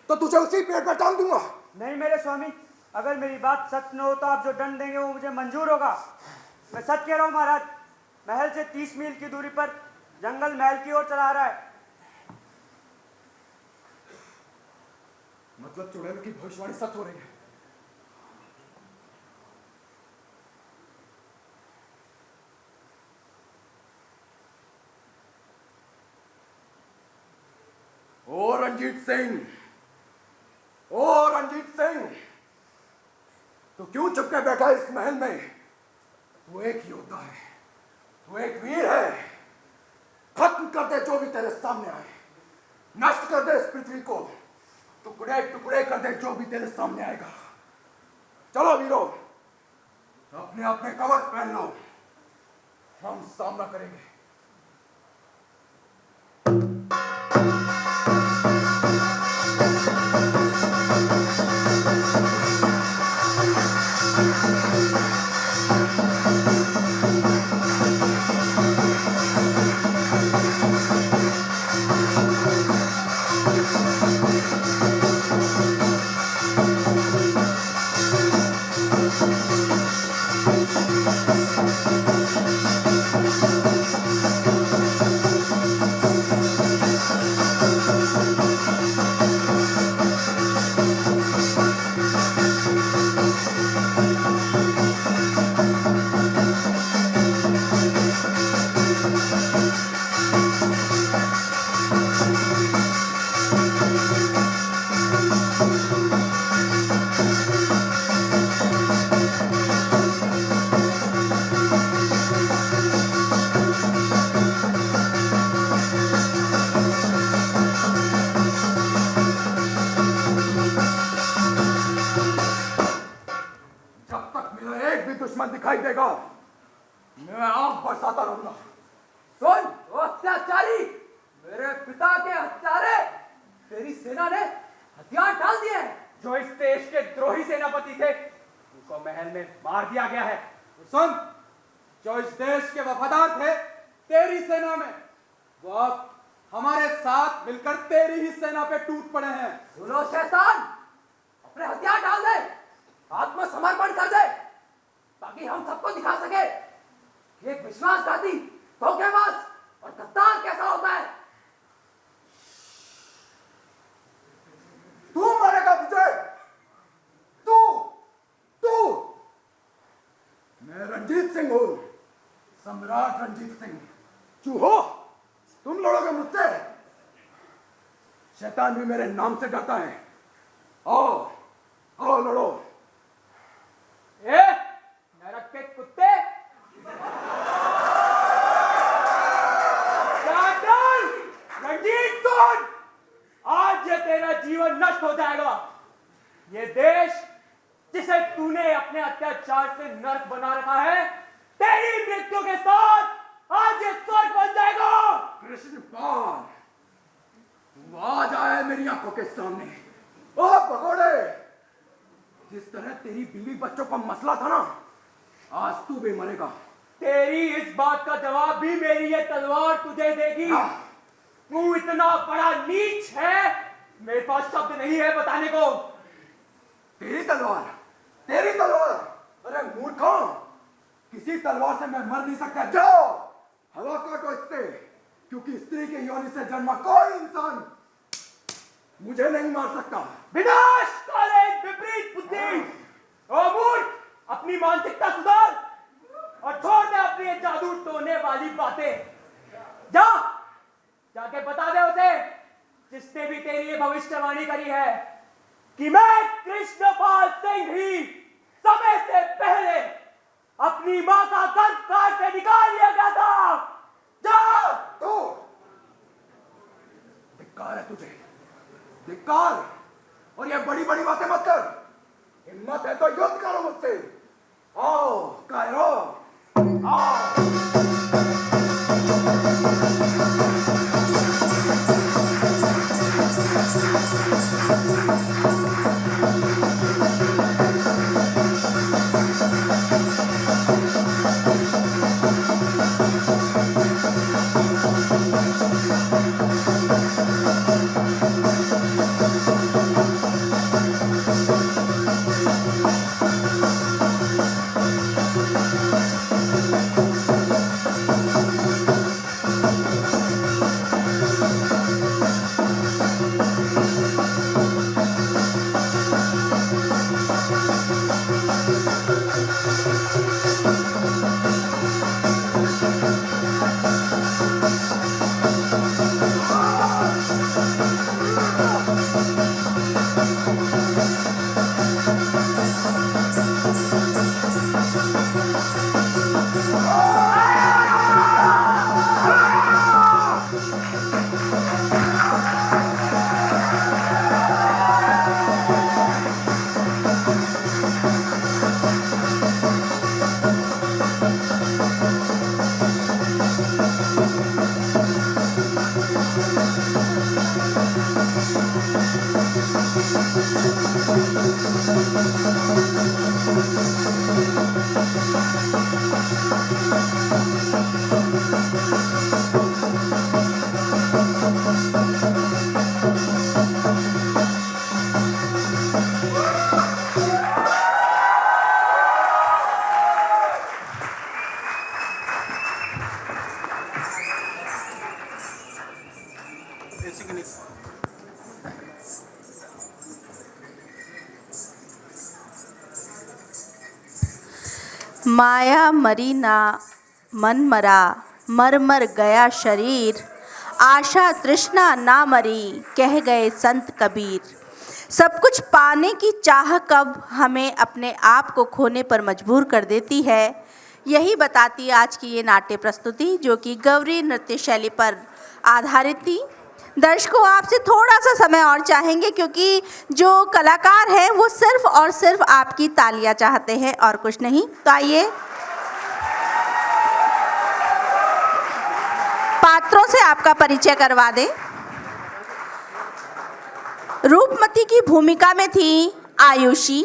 तो तुझे उसी पेड़ पर टांग दूंगा। नहीं मेरे स्वामी, अगर मेरी बात सच न हो तो आप जो दंड देंगे वो मुझे मंजूर होगा। मैं सच कह रहा हूँ महाराज, महल से 30 मील की दूरी पर जंगल महल की ओर चला रहा है। मतलब चुड़ैल की भविष्यवाणी सच हो रही है। ओ रंजीत सिंह, ओ रंजीत सिंह, तू क्यों चुपके बैठा है इस महल में? तू एक योद्धा है, तू एक वीर है। खत्म कर दे जो भी तेरे सामने आए, नष्ट कर दे इस पृथ्वी को, टुकड़े टुकड़े कर दे जो भी तेरे सामने आएगा। चलो वीरो, अपने अपने कवच पहन लो, हम सामना करेंगे। दिखाई देगा मैं आग बरसाता रहूंगा। सुन अत्याचारी, मेरे पिता के हत्यारे, तेरी सेना ने हथियार डाल दिए हैं। जो इस देश के द्रोही सेनापति थे उनको महल में मार दिया गया है। सुन, जो इस देश के वफादार थे तेरी सेना में, वो अब हमारे साथ मिलकर तेरी ही सेना पे टूट पड़े हैं। सुनो शैतान, अपने हथियार डाल दे, आत्मसमर्पण कर दे, ताकि हम सबको दिखा सके कि एक विश्वासघाती, धोखेबाज और गद्दार कैसा होता है। तू मरेगा विजय, तू तू मैं रंजीत सिंह हूं, सम्राट रंजीत सिंह। चूहो, तुम लड़ोगे मुझसे? शैतान भी मेरे नाम से डरता है। आओ आओ लड़ो। नरक के कुत्ते, रंजीत सुन, आज ये तेरा जीवन नष्ट हो जाएगा। ये देश जिसे तूने अपने अत्याचार से नर्क बना रखा है, तेरी मृत्यु के साथ आज ये स्वर्ग बन जाएगा। कृष्णपाल, तू आज आया है मेरी आंखों के सामने। ओ भगोड़े, जिस तरह तेरी बीवी बच्चों का मसला था ना, आज तू भी मरेगा। तेरी इस बात का जवाब भी मेरी ये तलवार तुझे देगी। तू इतना बड़ा नीच है, मेरे पास शब्द नहीं है बताने को। तेरी तलवार, तेरी तलवार, अरे मूर्खों, किसी तलवार से मैं मर नहीं सकता। जाओ, हवा काटो इससे, क्योंकि स्त्री के योनि से जन्मा कोई इंसान मुझे नहीं मार सकता। विनाशकारी विपरीत बुद्धि। ओ मूर्ख, अपनी मानसिकता सुधार और छोड़ दे अपनी ये जादू टोने वाली बातें। जा, जाके बता दे उसे जिसने भी तेरी ये भविष्यवाणी करी है कि मैं कृष्णपाल सिंह ही समय से पहले अपनी मां का गर्भ काट के निकाल लिया गया था। जा। तो धिक्कार है तुझे, धिक्कार। और ये बड़ी बड़ी बातें मत कर। हिम्मत है तो युद्ध करो मुझसे। आओ कायरो, आओ। माया मरी ना मन मरा, मर मर गया शरीर, आशा तृष्णा ना मरी, कह गए संत कबीर। सब कुछ पाने की चाह कब हमें अपने आप को खोने पर मजबूर कर देती है, यही बताती आज की ये नाट्य प्रस्तुति, जो कि गौरी नृत्य शैली पर आधारित थी। दर्शकों, आपसे थोड़ा सा समय और चाहेंगे, क्योंकि जो कलाकार हैं वो सिर्फ और सिर्फ आपकी तालियां चाहते हैं और कुछ नहीं। तो आइए पात्रों से आपका परिचय करवा दें। रूपमती की भूमिका में थी आयुषी,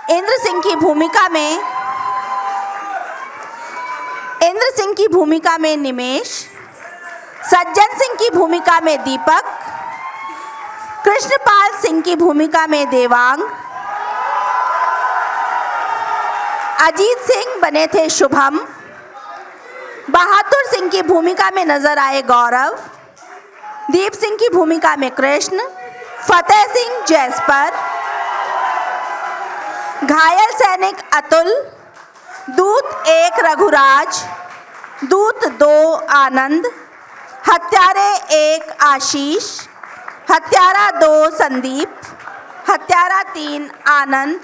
इंद्र सिंह की भूमिका में निमेश, सज्जन सिंह की भूमिका में दीपक, कृष्णपाल सिंह की भूमिका में देवांग, अजीत सिंह बने थे शुभम, बहादुर सिंह की भूमिका में नजर आए गौरव, दीप सिंह की भूमिका में कृष्ण, फतेह सिंह जैस्पर, घायल सैनिक अतुल, दूत 1 रघुराज, दूत 2 आनंद, हत्यारे 1 आशीष, हत्यारा 2 संदीप, हत्यारा 3 आनंद,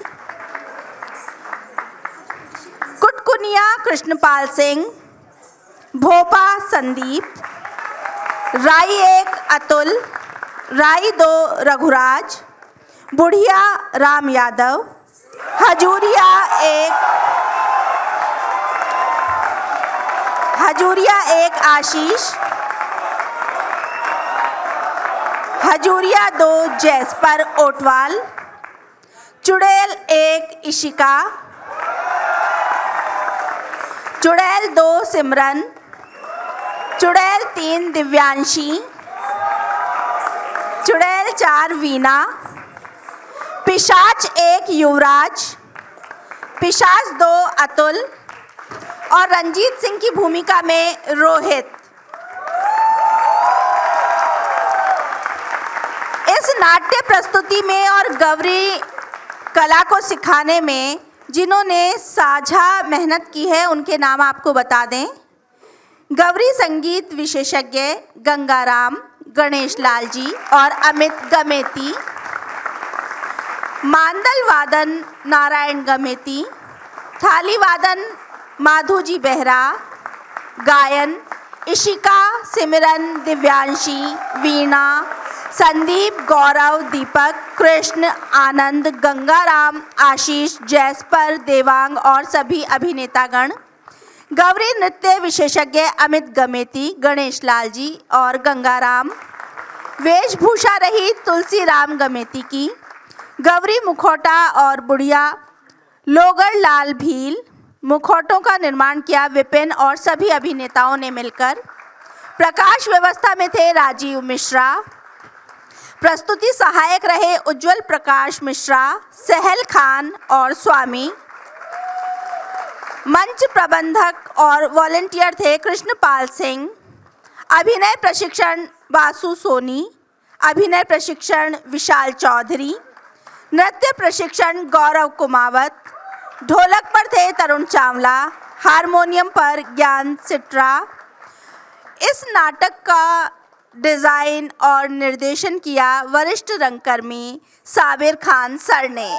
कुटकुनिया कृष्णपाल सिंह, भोपा संदीप, राई 1 अतुल, राई 2 रघुराज, बुढ़िया राम यादव, हजूरिया 1 आशीष, हजूरिया 2 जैस्पर ओटवाल, चुड़ैल 1 इशिका, चुड़ैल 2 सिमरन, चुड़ैल 3 दिव्यांशी, चुड़ैल 4 वीना, पिशाच 1 युवराज, पिशाच 2 अतुल और रंजीत सिंह की भूमिका में रोहित। इस नाट्य प्रस्तुति में और गौरी कला को सिखाने में जिन्होंने साझा मेहनत की है उनके नाम आपको बता दें। गौरी संगीत विशेषज्ञ गंगाराम गणेश लाल जी और अमित गमेती, मांदल वादन नारायण गमेती, थाली वादन माधुजी बेहरा, गायन इशिका सिमरन दिव्यांशी वीणा संदीप गौरव दीपक कृष्ण आनंद गंगाराम आशीष जैस्पर देवांग और सभी अभिनेतागण। गौरी नृत्य विशेषज्ञ अमित गमेती गणेश लाल जी और गंगाराम। वेशभूषा रही तुलसी राम गमेती की। गौरी मुखौटा और बुढ़िया लोगर लाल भील। मुखौटों का निर्माण किया विपिन और सभी अभिनेताओं ने मिलकर। प्रकाश व्यवस्था में थे राजीव मिश्रा। प्रस्तुति सहायक रहे उज्जवल प्रकाश मिश्रा, सहल खान और स्वामी। मंच प्रबंधक और वॉलंटियर थे कृष्णपाल सिंह। अभिनय प्रशिक्षण वासु सोनी, अभिनय प्रशिक्षण विशाल चौधरी, नृत्य प्रशिक्षण गौरव कुमावत। ढोलक पर थे तरुण चावला, हारमोनियम पर ज्ञान सिट्रा। इस नाटक का डिजाइन और निर्देशन किया वरिष्ठ रंगकर्मी साबिर खान सर ने।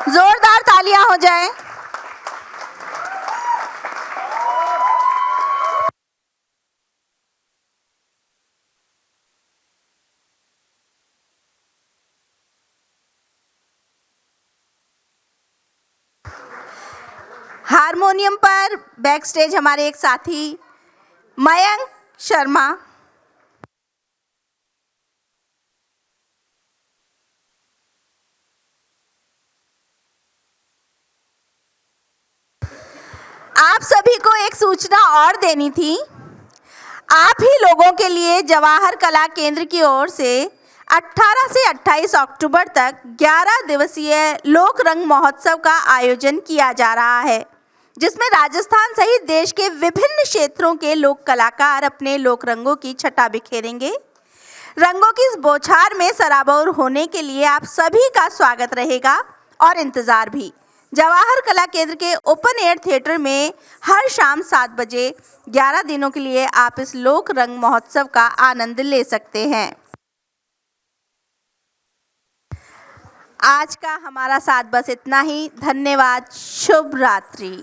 जोरदार तालियां हो जाएं। हारमोनियम पर बैक स्टेज हमारे एक साथी मयंक शर्मा। आप सभी को एक सूचना और देनी थी। आप ही लोगों के लिए जवाहर कला केंद्र की ओर से 18 से 28 अक्टूबर तक 11 दिवसीय लोक रंग महोत्सव का आयोजन किया जा रहा है, जिसमें राजस्थान सहित देश के विभिन्न क्षेत्रों के लोक कलाकार अपने लोक रंगों की छटा बिखेरेंगे। रंगों की इस बौछार में सराबोर होने के लिए आप सभी का स्वागत रहेगा और इंतज़ार भी। जवाहर कला केंद्र के ओपन एयर थिएटर में हर शाम 7 बजे 11 दिनों के लिए आप इस लोक रंग महोत्सव का आनंद ले सकते हैं। आज का हमारा साथ बस इतना ही। धन्यवाद। शुभ रात्रि।